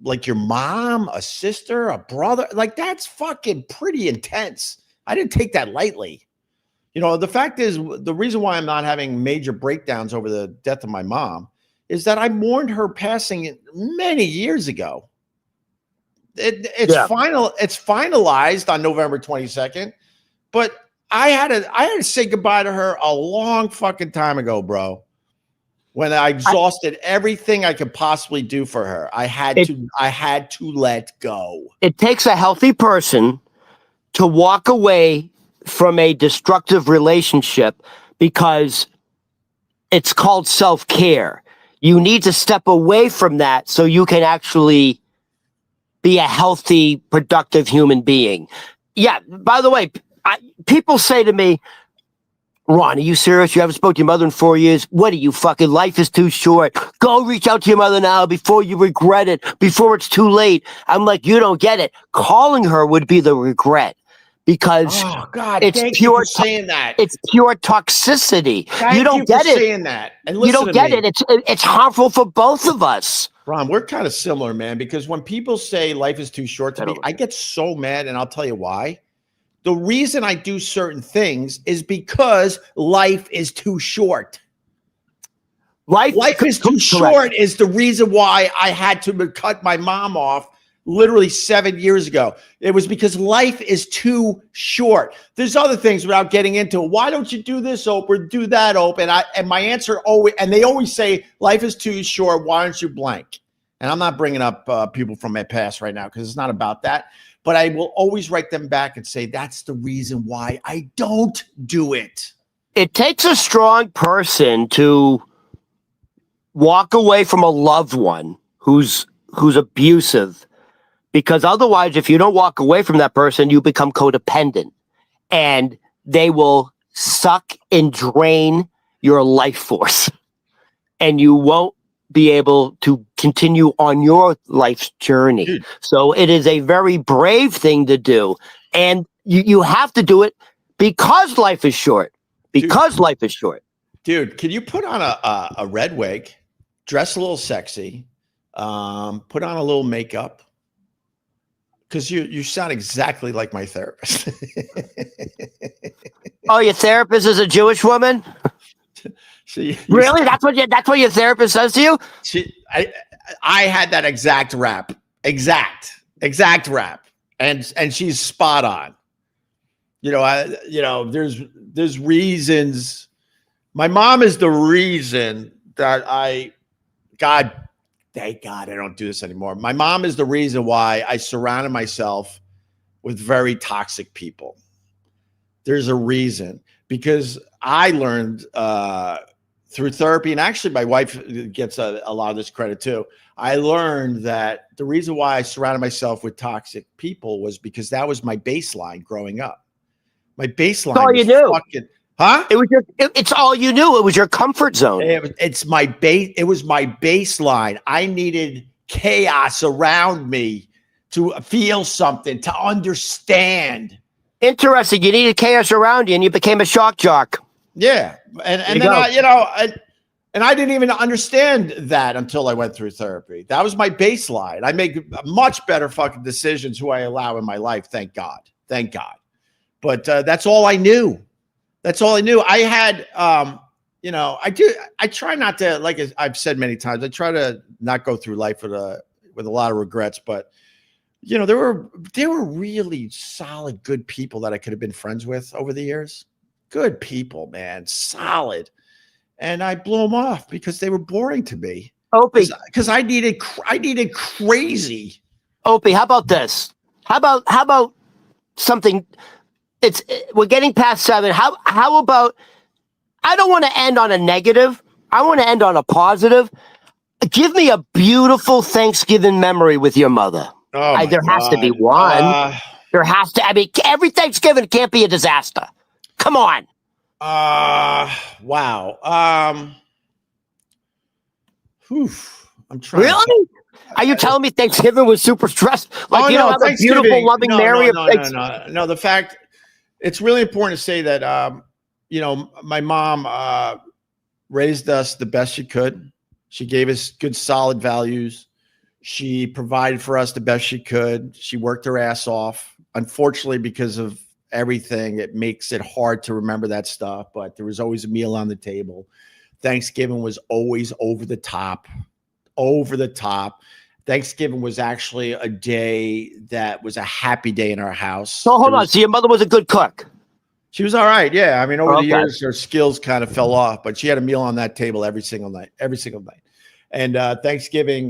like your mom, a sister, a brother, like that's fucking pretty intense. I didn't take that lightly. The fact is, the reason why I'm not having major breakdowns over the death of my mom is that I mourned her passing many years ago. It's finalized on November 22nd, but I had to say goodbye to her a long fucking time ago, bro. When I exhausted everything I could possibly do for her, I had to let go. It takes a healthy person to walk away from a destructive relationship because it's called self-care. You need to step away from that so you can actually be a healthy, productive human being. Yeah, by the way, people say to me, Ron, are you serious? You haven't spoken to your mother in 4 years? What are you fucking? Life is too short. Go reach out to your mother now before you regret it, before it's too late. I'm like, you don't get it. Calling her would be the regret because thank you for saying that. It's pure toxicity. You don't get it. Saying that. And you don't get it. It's harmful for both of us. Ron, we're kind of similar, man, because when people say life is too short to me, I get so mad, and I'll tell you why. The reason I do certain things is because life is too short. Life is too short is the reason why I had to cut my mom off literally 7 years ago. It was because life is too short. There's other things without getting into it. Why don't you do this, Oprah? Do that, Oprah? And my answer always, and they always say, life is too short. Why don't you blank? And I'm not bringing up people from my past right now because it's not about that. But I will always write them back and say, that's the reason why I don't do it. It takes a strong person to walk away from a loved one who's abusive, because otherwise, if you don't walk away from that person, you become codependent and they will suck and drain your life force and you won't be able to continue on your life's journey. Dude. So it is a very brave thing to do. And you have to do it because life is short. Life is short. Dude, can you put on a red wig, dress a little sexy, put on a little makeup? Because you sound exactly like my therapist. Oh, your therapist is a Jewish woman? Really? That's what your therapist says to you? I had that exact rap. Exact rap. And she's spot on. There's reasons. My mom is the reason that thank God I don't do this anymore. My mom is the reason why I surrounded myself with very toxic people. There's a reason, because I learned through therapy, and actually my wife gets a lot of this credit too. I learned that the reason why I surrounded myself with toxic people was because that was my baseline growing up. My baseline all you knew. Huh? It's all you knew. It was your comfort zone. It was my baseline. I needed chaos around me to feel something, to understand. Interesting. You needed chaos around you, and you became a shock jock. Yeah, and then I didn't even understand that until I went through therapy. That was my baseline. I make much better fucking decisions who I allow in my life. Thank God. But that's all I knew. I had, I try not to, like I've said many times, I try to not go through life with a lot of regrets, but there were really solid, good people that I could have been friends with over the years. Good people, man, solid. And I blew them off because they were boring to me. Opie, because I needed crazy. Opie, how about this? How about something? We're getting past 7. How about, I don't want to end on a negative. I want to end on a positive. Give me a beautiful Thanksgiving memory with your mother. Oh, There has to be one. There has to. I mean, every Thanksgiving can't be a disaster. Come on. Wow. I'm trying. Really? Are you telling me Thanksgiving was super stressed? Like you don't have a beautiful, Thanksgiving. loving No, Mary of no. The fact, it's really important to say that, my mom raised us the best she could. She gave us good, solid values. She provided for us the best she could. She worked her ass off. Unfortunately, because of everything, it makes it hard to remember that stuff, but there was always a meal on the table. Thanksgiving was always over the top. Thanksgiving was actually a day that was a happy day in our house. So hold on. So your mother was a good cook? She was all right. Yeah. I mean, over the years, her skills kind of fell off, but she had a meal on that table every single night. And Thanksgiving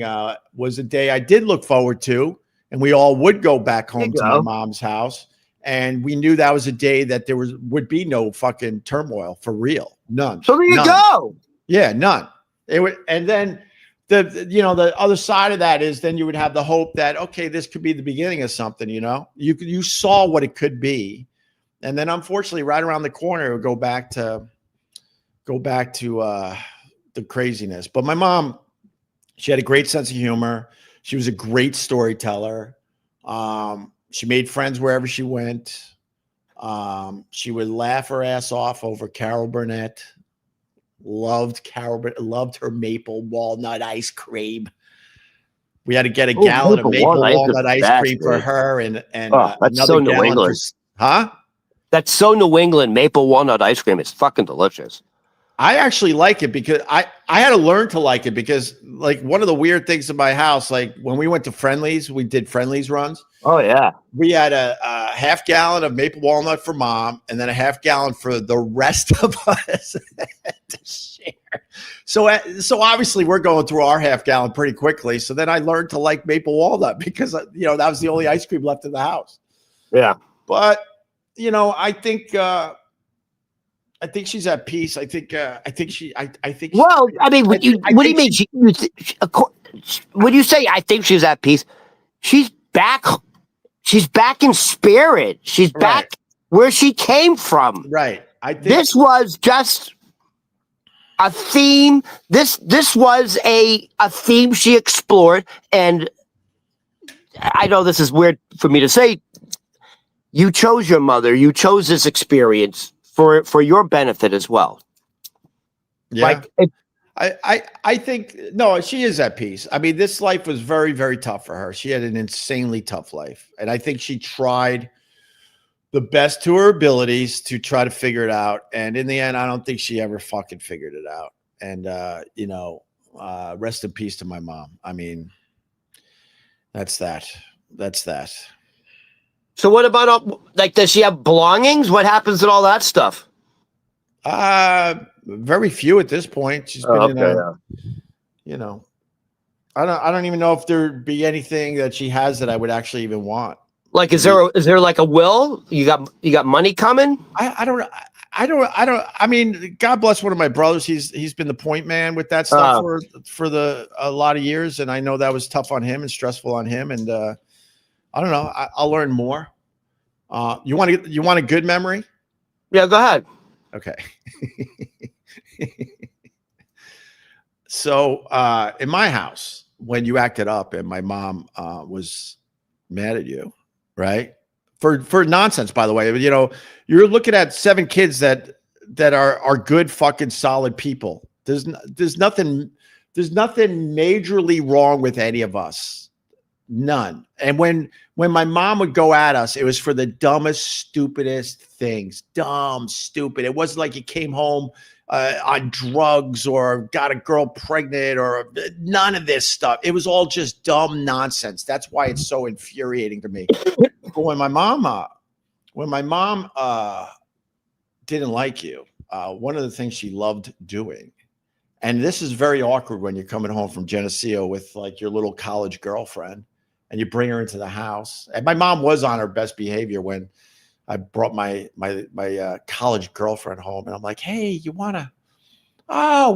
was a day I did look forward to, and we all would go back home to my mom's house. And we knew that was a day that there would be no fucking turmoil for real. None. So there you go. Yeah, none. And then the other side of that is then you would have the hope that, okay, this could be the beginning of something, you saw what it could be. And then unfortunately right around the corner, it would go back to the craziness. But my mom, she had a great sense of humor. She was a great storyteller. She made friends wherever she went. She would laugh her ass off over Carol Burnett. Loved her maple walnut ice cream. We had to get a gallon of maple walnut ice cream for her, and that's so New England. That's so New England. Maple walnut ice cream is fucking delicious. I actually like it because I had to learn to like it because, like, one of the weird things in my house, like when we went to Friendly's, we did Friendly's runs. Oh yeah. We had a half gallon of maple walnut for mom, and then a half gallon for the rest of us to share. So obviously we're going through our half gallon pretty quickly. So then I learned to like maple walnut because that was the only ice cream left in the house. Yeah. But I think she's at peace. I think. Well, I mean, what do you mean? When you say I think she's at peace, she's back. She's back in spirit. She's back where she came from. Right. I think this was just a theme. This was a theme she explored, and I know this is weird for me to say. You chose your mother. You chose this experience for your benefit as well. Yeah. I think, no, she is at peace. I mean, this life was very, very tough for her. She had an insanely tough life. And I think she tried the best to her abilities to try to figure it out. And in the end, I don't think she ever fucking figured it out. And, rest in peace to my mom. I mean, that's that. So what about, does she have belongings? What happens to all that stuff? Very few at this point. She's been I don't even know if there'd be anything that she has that I would actually even want. Like, is there like a will? You got money coming? I mean, God bless one of my brothers. He's been the point man with that stuff for a lot of years. And I know that was tough on him and stressful on him. And, I don't know. I'll learn more. You want a good memory? Yeah, go ahead. Okay. So in my house, when you acted up and my mom was mad at you, right? For nonsense, by the way, you're looking at 7 kids that are good fucking solid people. There's nothing majorly wrong with any of us. None. And when my mom would go at us, it was for the dumbest, stupidest things. Dumb, stupid. It wasn't like you came home on drugs or got a girl pregnant or none of this stuff. It was all just dumb nonsense. That's why it's so infuriating to me. But when my mom didn't like you, one of the things she loved doing, and this is very awkward when you're coming home from Geneseo with like your little college girlfriend, and you bring her into the house. And my mom was on her best behavior when I brought my college girlfriend home, and I'm like, "Hey, we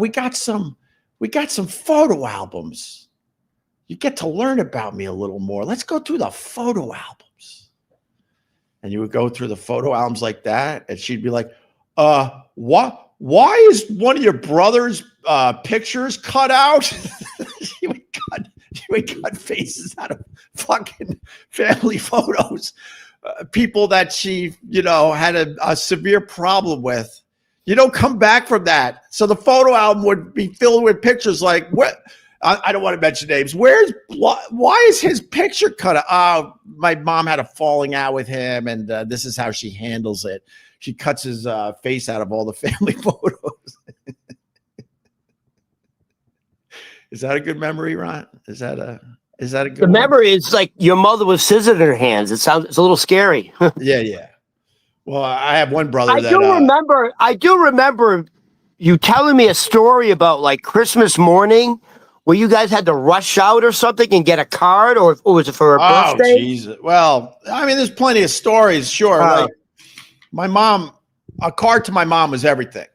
got some We got some photo albums. You get to learn about me a little more. Let's go through the photo albums. And you would go through the photo albums like that. And she'd be like, why is one of your brother's pictures cut out? she would cut faces out of fucking family photos. People that she, had a severe problem with. You don't come back from that. So the photo album would be filled with pictures like, what? I don't want to mention names. Why is his picture cut out? Oh, my mom had a falling out with him, and this is how she handles it. She cuts his face out of all the family photos. Is that a good memory, Ron? Is that a good The memory is like your mother was scissors in her hands. It's a little scary. Yeah. Well, I have one brother. I do remember you telling me a story about like Christmas morning where you guys had to rush out or something and get a card, or was it for her birthday? Jesus. Well, I mean, there's plenty of stories, sure. Like my mom, a card to my mom was everything.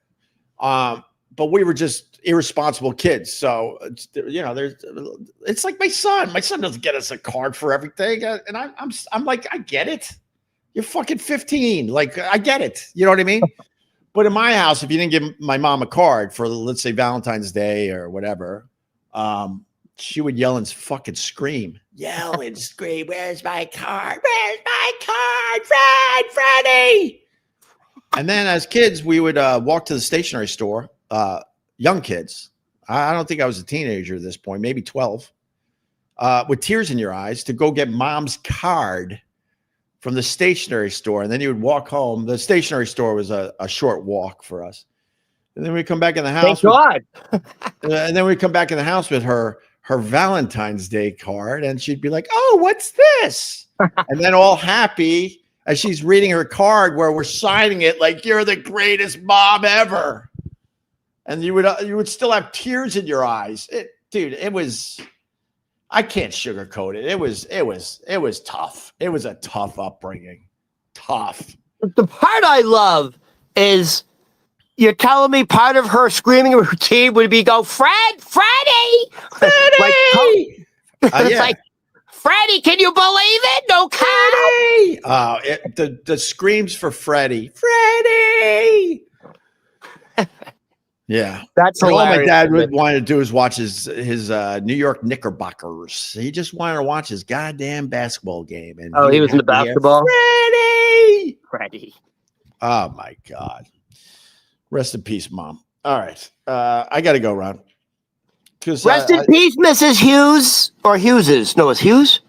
But we were just irresponsible kids. So, it's like my son. My son doesn't get us a card for everything. And I'm like, I get it. You're fucking 15. Like, I get it. You know what I mean? But in my house, if you didn't give my mom a card for, let's say, Valentine's Day or whatever, she would yell and fucking scream. Yell and scream, where's my card? Where's my card? Freddie. And then as kids, we would walk to the stationery store, young kids. I don't think I was a teenager at this point, maybe 12, with tears in your eyes to go get mom's card from the stationery store. And then you would walk home. The stationery store was a short walk for us. And then we come back in the house. Thank God. And then we come back in the house with her Valentine's Day card. And she'd be like, oh, what's this? And then all happy as she's reading her card where we're signing it like you're the greatest mom ever. And you would still have tears in your eyes. It was, I can't sugarcoat it. It was tough. It was a tough upbringing. Tough. The part I love is you're telling me part of her screaming routine would be go, Freddie! Freddie! It's like, Freddie, can you believe it? No card. The screams for Freddie. Freddie! Yeah. That's all hilarious. my dad would want to do is watch his New York Knickerbockers. He just wanted to watch his goddamn basketball game. And he was in the basketball? Freddie! Oh, my God. Rest in peace, Mom. All right. I got to go, Ron. Rest in peace, Mrs. Hughes. Or Hugheses. No, it's Hughes?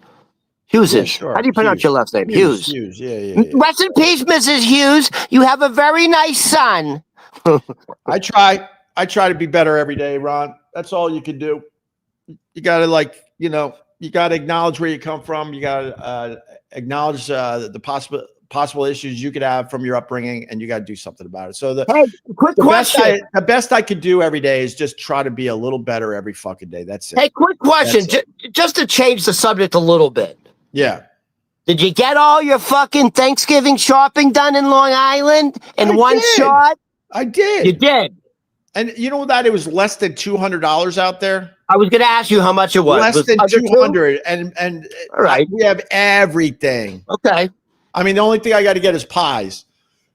Hugheses. Yeah, sure. How do you pronounce your last name? Hughes. Yeah. Rest in peace, Mrs. Hughes. You have a very nice son. I try to be better every day, Ron. That's all you can do. You got to you got to acknowledge where you come from. You got to acknowledge the possible issues you could have from your upbringing, and you got to do something about it. So the best I could do every day is just try to be a little better every fucking day. That's it. Hey, quick question, just to change the subject a little bit. Yeah. Did you get all your fucking Thanksgiving shopping done in Long Island in one shot? I did. You did. And you know that it was less than $200 out there? I was going to ask you how much it was. Less than 200. And all right. We have everything. Okay. I mean, the only thing I got to get is pies.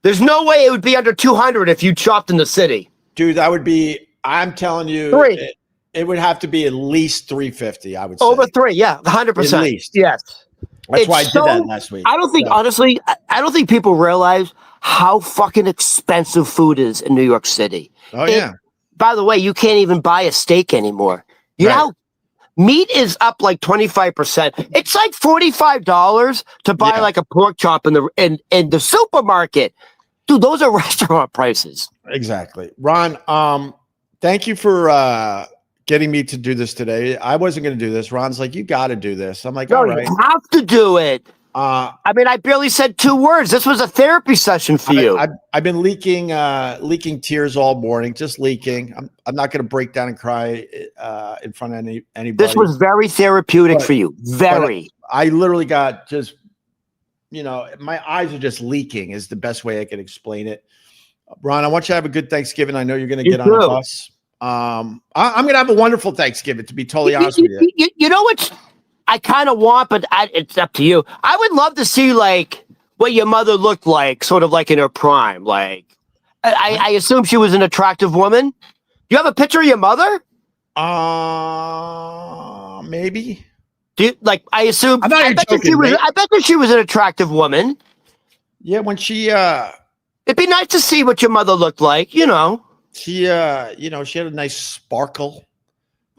There's no way it would be under 200 if you chopped in the city. Dude, that would be, I'm telling you, it would have to be at least 350, I would say. Over 3, yeah, 100%. At least. Yes. That's why I did that last week. I don't think, honestly, I don't think people realize how fucking expensive food is in New York City. Oh, yeah. By the way, you can't even buy a steak anymore. You know, meat is up like 25%. It's like $45 to buy like a pork chop in the supermarket. Dude, those are restaurant prices. Exactly. Ron, thank you for getting me to do this today. I wasn't going to do this. Ron's like, you got to do this. I'm like, all right. You have to do it. I mean, I barely said 2 words. This was a therapy session for you. I've been leaking tears all morning, just leaking. I'm not going to break down and cry in front of anybody. This was very therapeutic for you. Very. I literally got just, my eyes are just leaking is the best way I can explain it. Ron, I want you to have a good Thanksgiving. I know you're going to get on the bus. I'm gonna have a wonderful Thanksgiving. To be totally honest with you, You know what I kind of want, but it's up to you. I would love to see like what your mother looked like, sort of like in her prime. Like, I assume she was an attractive woman. You have a picture of your mother? Maybe. Do you, like? I assume. I'm not even joking, I bet that she was an attractive woman. Yeah, when she. It'd be nice to see what your mother looked like. You know. She, she had a nice sparkle.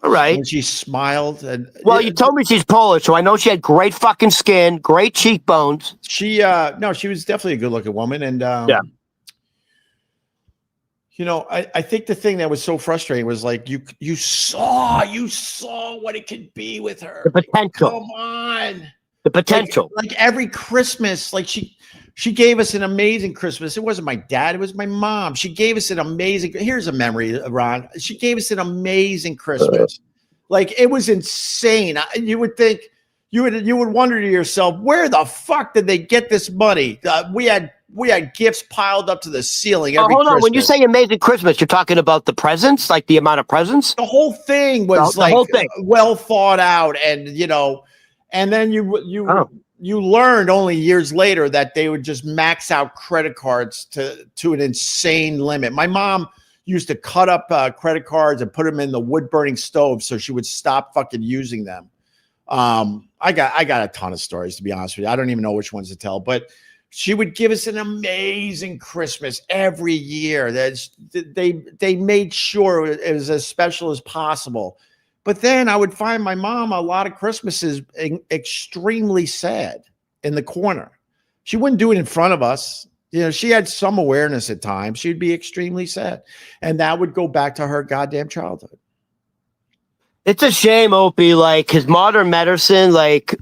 All right. When she smiled, and well, you told me she's Polish, so I know she had great fucking skin, great cheekbones. She, no, she was definitely a good-looking woman, and yeah. You know, I think the thing that was so frustrating was like you saw what it could be with her. The potential. Come on. The potential. Like every Christmas, like she gave us an amazing Christmas. It wasn't my dad, it was my mom. She gave us an amazing, here's a memory, Ron. She gave us an amazing Christmas. Like it was insane. You would think, you would wonder to yourself, where the fuck did they get this money? We had gifts piled up to the ceiling every hold on. Christmas. When you say amazing Christmas, you're talking about the presents, like the amount of presents? The whole thing was the whole thing. Well thought out, and and then you learned only years later that they would just max out credit cards to an insane limit. My mom used to cut up credit cards and put them in the wood burning stove so she would stop fucking using them. I got a ton of stories, to be honest with you. I don't even know which ones to tell, but she would give us an amazing Christmas every year. They made sure it was as special as possible. But then I would find my mom a lot of Christmases extremely sad in the corner. She wouldn't do it in front of us. She had some awareness at times. She'd be extremely sad. And that would go back to her goddamn childhood. It's a shame, Opie, like, because modern medicine, like,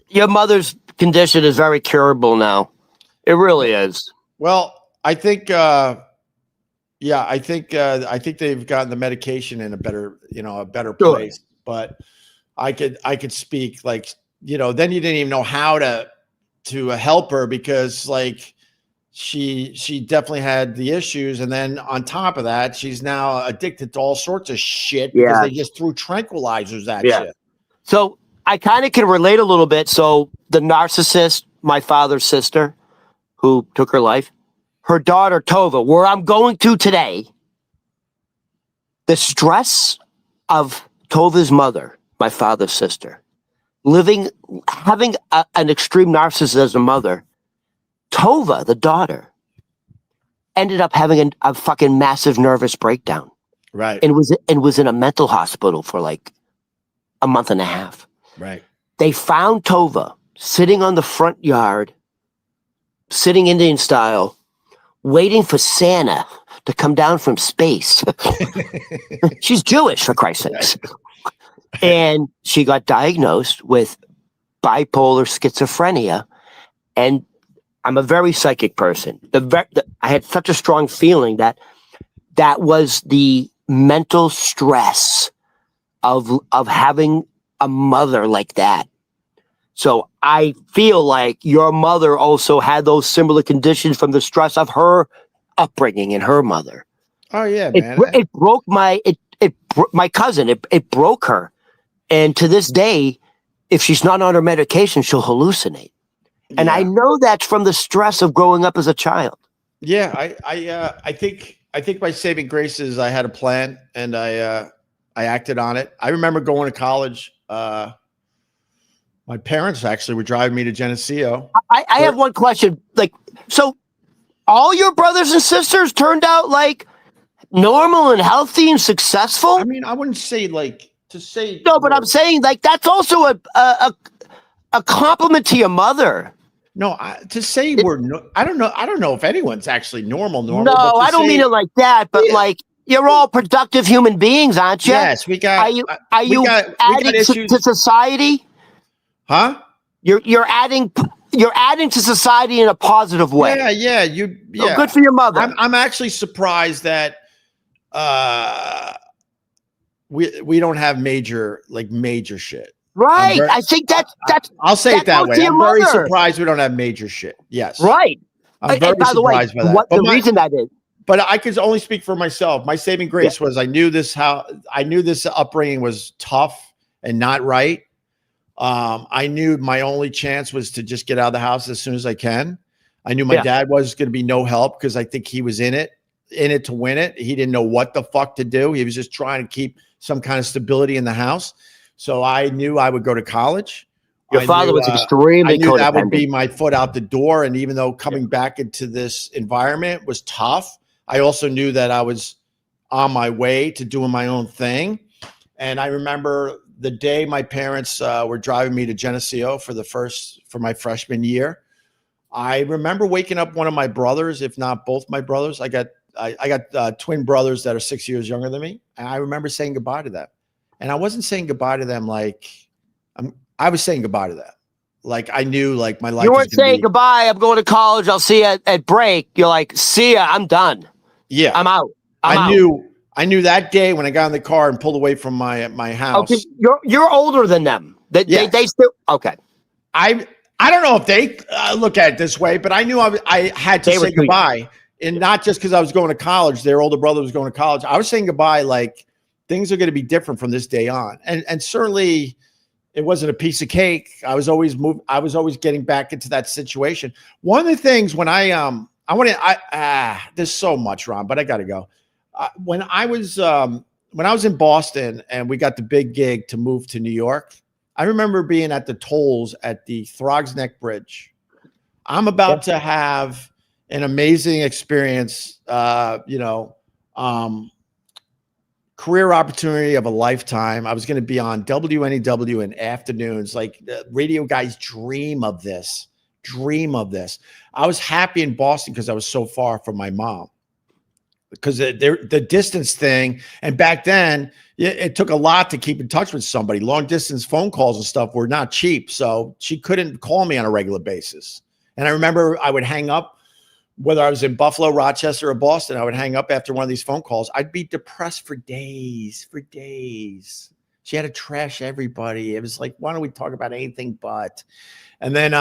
your mother's condition is very curable now. It really is. Well, I think, I think they've gotten the medication in a better place. Sure. But I could speak like, then you didn't even know how to help her because like she definitely had the issues, and then on top of that, she's now addicted to all sorts of shit because they just threw tranquilizers at shit. So I kind of can relate a little bit. So the narcissist, my father's sister, who took her life, her daughter Tova, where I'm going to today, the stress of Tova's mother, my father's sister, having an extreme narcissism mother, Tova, the daughter, ended up having a fucking massive nervous breakdown. Right. And was in a mental hospital for like a month and a half. Right. They found Tova sitting on the front yard, sitting Indian style, waiting for Santa to come down from space. She's Jewish, for Christ's sakes. And she got diagnosed with bipolar schizophrenia. And I'm a very psychic person. I had such a strong feeling that was the mental stress of having a mother like that. So I feel like your mother also had those similar conditions from the stress of her upbringing and her mother. Oh yeah, man. It broke my cousin. It broke her, and to this day, if she's not on her medication, she'll hallucinate. And I know that's from the stress of growing up as a child. Yeah, I think my saving grace is I had a plan and I acted on it. I remember going to college. My parents actually were driving me to Geneseo. I have one question. Like, so all your brothers and sisters turned out like normal and healthy and successful? I mean, I wouldn't say like to say. No, but I'm saying like that's also a compliment to your mother. No, to say I don't know if anyone's actually normal. No, I don't mean it like that, but like you're all productive human beings, aren't you? Yes, we got. Are you adding to society? Huh? You're adding to society in a positive way. Yeah. So good for your mother. I'm actually surprised that we don't have major shit. Right. I think that's I'll say it that way. I'm very surprised we don't have major shit. Yes. Right. I'm very surprised by that. The reason that is. but I could only speak for myself. My saving grace was I knew this upbringing was tough and not right. I knew my only chance was to just get out of the house as soon as I can. I knew my dad was going to be no help because I think he was in it to win it. He didn't know what the fuck to do. He was just trying to keep some kind of stability in the house. So I knew I would go to college. Your father was extremely I knew codependent. that would be my foot out the door. And even though coming back into this environment was tough, I also knew that I was on my way to doing my own thing. And I remember the day my parents were driving me to Geneseo for my freshman year. I remember waking up one of my brothers, if not both my brothers. I got twin brothers that are 6 years younger than me. And I remember saying goodbye to them. And I wasn't saying goodbye to them like I was saying goodbye to them. Like I knew like my life. You weren't saying goodbye. I'm going to college. I'll see you at break. You're like, see ya. I'm done. Yeah. I'm out. I knew that day when I got in the car and pulled away from my house. Okay, you're older than them. They still okay. I don't know if they look at it this way, but I knew I had to say goodbye, and not just because I was going to college. Their older brother was going to college. I was saying goodbye, like things are going to be different from this day on, and certainly it wasn't a piece of cake. I was always getting back into that situation. One of the things when there's so much, Ron, but I got to go. When I was in Boston and we got the big gig to move to New York, I remember being at the tolls at the Throgs Neck Bridge. I'm about to have an amazing experience, career opportunity of a lifetime. I was going to be on WNEW in afternoons, like radio guys dream of this. I was happy in Boston because I was so far from my mom. Because the distance thing, and back then it took a lot to keep in touch with somebody. Long distance phone calls and stuff were not cheap, so she couldn't call me on a regular basis. And I remember I would hang up, whether I was in Buffalo, Rochester, or Boston. I would hang up after one of these phone calls. I'd be depressed for days. She had to trash everybody. It was like, why don't we talk about anything but? And then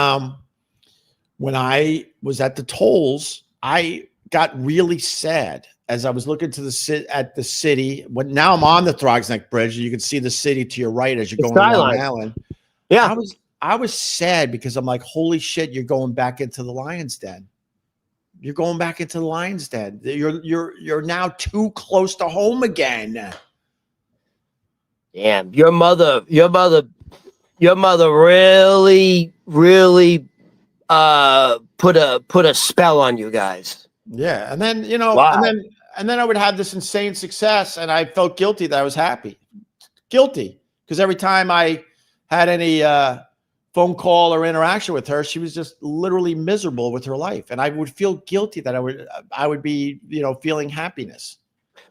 when I was at the tolls, I got really sad as I was looking to the city. Now I'm on the Throgs Neck Bridge, and you can see the city to your right as you're going to Long Island. Yeah, I was sad because I'm like, holy shit, you're going back into the lion's den. You're going back into the lion's den. You're now too close to home again. Damn, your mother really put a spell on you guys. Yeah, and then wow. and then I would have this insane success, and I felt guilty that I was happy. Guilty because every time I had any phone call or interaction with her, she was just literally miserable with her life, and I would feel guilty that I would be feeling happiness.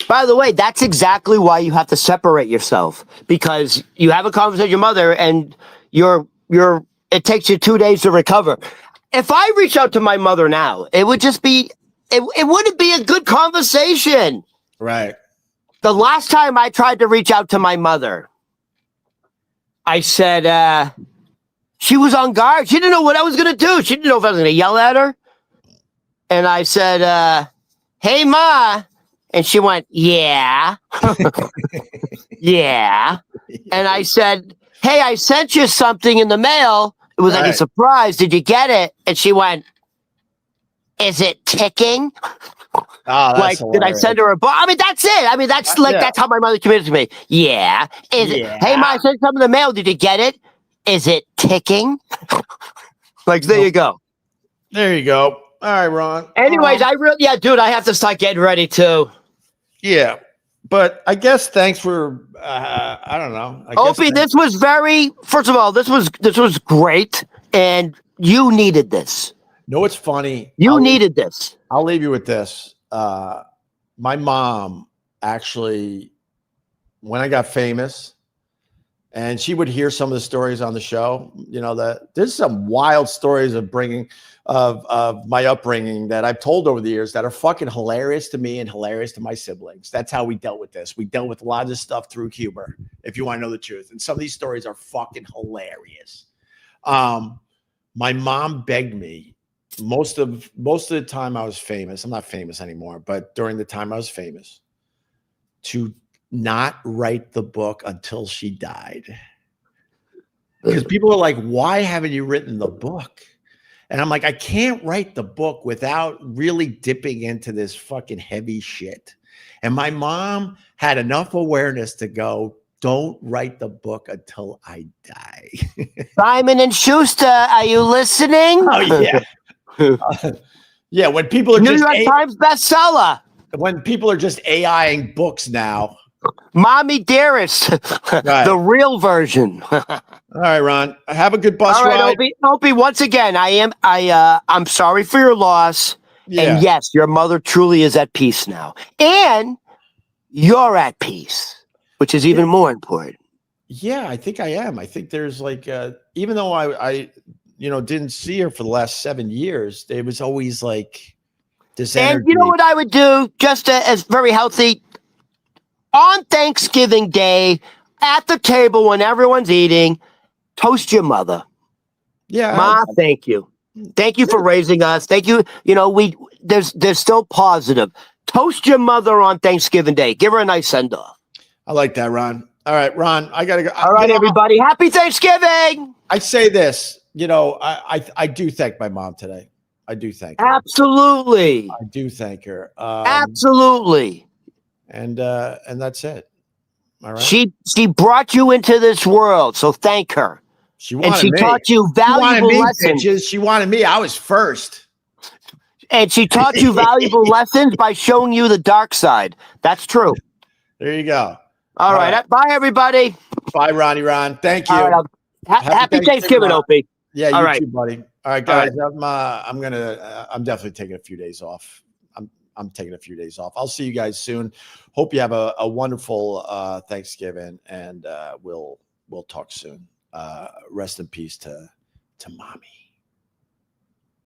By the way, that's exactly why you have to separate yourself, because you have a conversation with your mother, and it takes you 2 days to recover. If I reach out to my mother now, it would just be. It wouldn't be a good conversation. Right. The last time I tried to reach out to my mother, I said, she was on guard. She didn't know what I was going to do. She didn't know if I was going to yell at her. And I said, hey, Ma. And she went, yeah. Yeah. And I said, hey, I sent you something in the mail. It was like a surprise. Did you get it? And she went, is it ticking? Oh, that's like, did I send her a book? I mean, that's it. I mean, that's that's how my mother committed to me. Yeah. Hey, Ma, I sent something in the mail. Did you get it? Is it ticking? Like, there you go. There you go. All right, Ron. Anyways, dude, I have to start getting ready too. Yeah. But I guess thanks for, I don't know. Opie, this was first of all, this was great. And you needed this. No, it's funny. You needed this. I'll leave you with this. My mom actually, when I got famous, and she would hear some of the stories on the show, there's some wild stories of my upbringing that I've told over the years that are fucking hilarious to me and hilarious to my siblings. That's how we dealt with this. We dealt with a lot of this stuff through humor, if you want to know the truth. And some of these stories are fucking hilarious. My mom begged me most of the time I was famous. I'm not famous anymore, but during the time I was famous, to not write the book until she died. Because people are like, why haven't you written the book? And I'm like, I can't write the book without really dipping into this fucking heavy shit. And my mom had enough awareness to go, don't write the book until I die. Simon and Schuster, are you listening? Oh, yeah. Yeah, when people are New just York Times bestseller. When people are just AIing books now. Mommy Dearest, Right. the real version. All right, Ron. Have a good bus All right, ride. Opie, once again, I'm sorry for your loss. Yeah. And yes, your mother truly is at peace now. And you're at peace, which is even more important. Yeah, I think I am. I think there's like, even though I didn't see her for the last 7 years, there was always like this energy. And you know what I would do, just as very healthy, on Thanksgiving Day, at the table when everyone's eating, toast your mother. Yeah. Ma, thank you. Thank you for raising us. Thank you. You know, there's still positive. Toast your mother on Thanksgiving Day. Give her a nice send off. I like that, Ron. All right, Ron, I gotta go. All right, everybody. Happy Thanksgiving. I say this, I do thank my mom today. I do thank her. Absolutely. I do thank her. Absolutely. And that's it. All right. She brought you into this world, so thank her. She wanted and she me. taught you valuable lessons. Bitches. She wanted me. I was first. And she taught you valuable lessons by showing you the dark side. That's true. There you go. All right. Bye, everybody. Bye, Ron. Thank you. Right, happy Thanksgiving, Opie. Yeah, you All right. too, buddy. All right, guys. I'm definitely taking a few days off. I'm taking a few days off. I'll see you guys soon. Hope you have a wonderful Thanksgiving, and we'll talk soon. Rest in peace to mommy.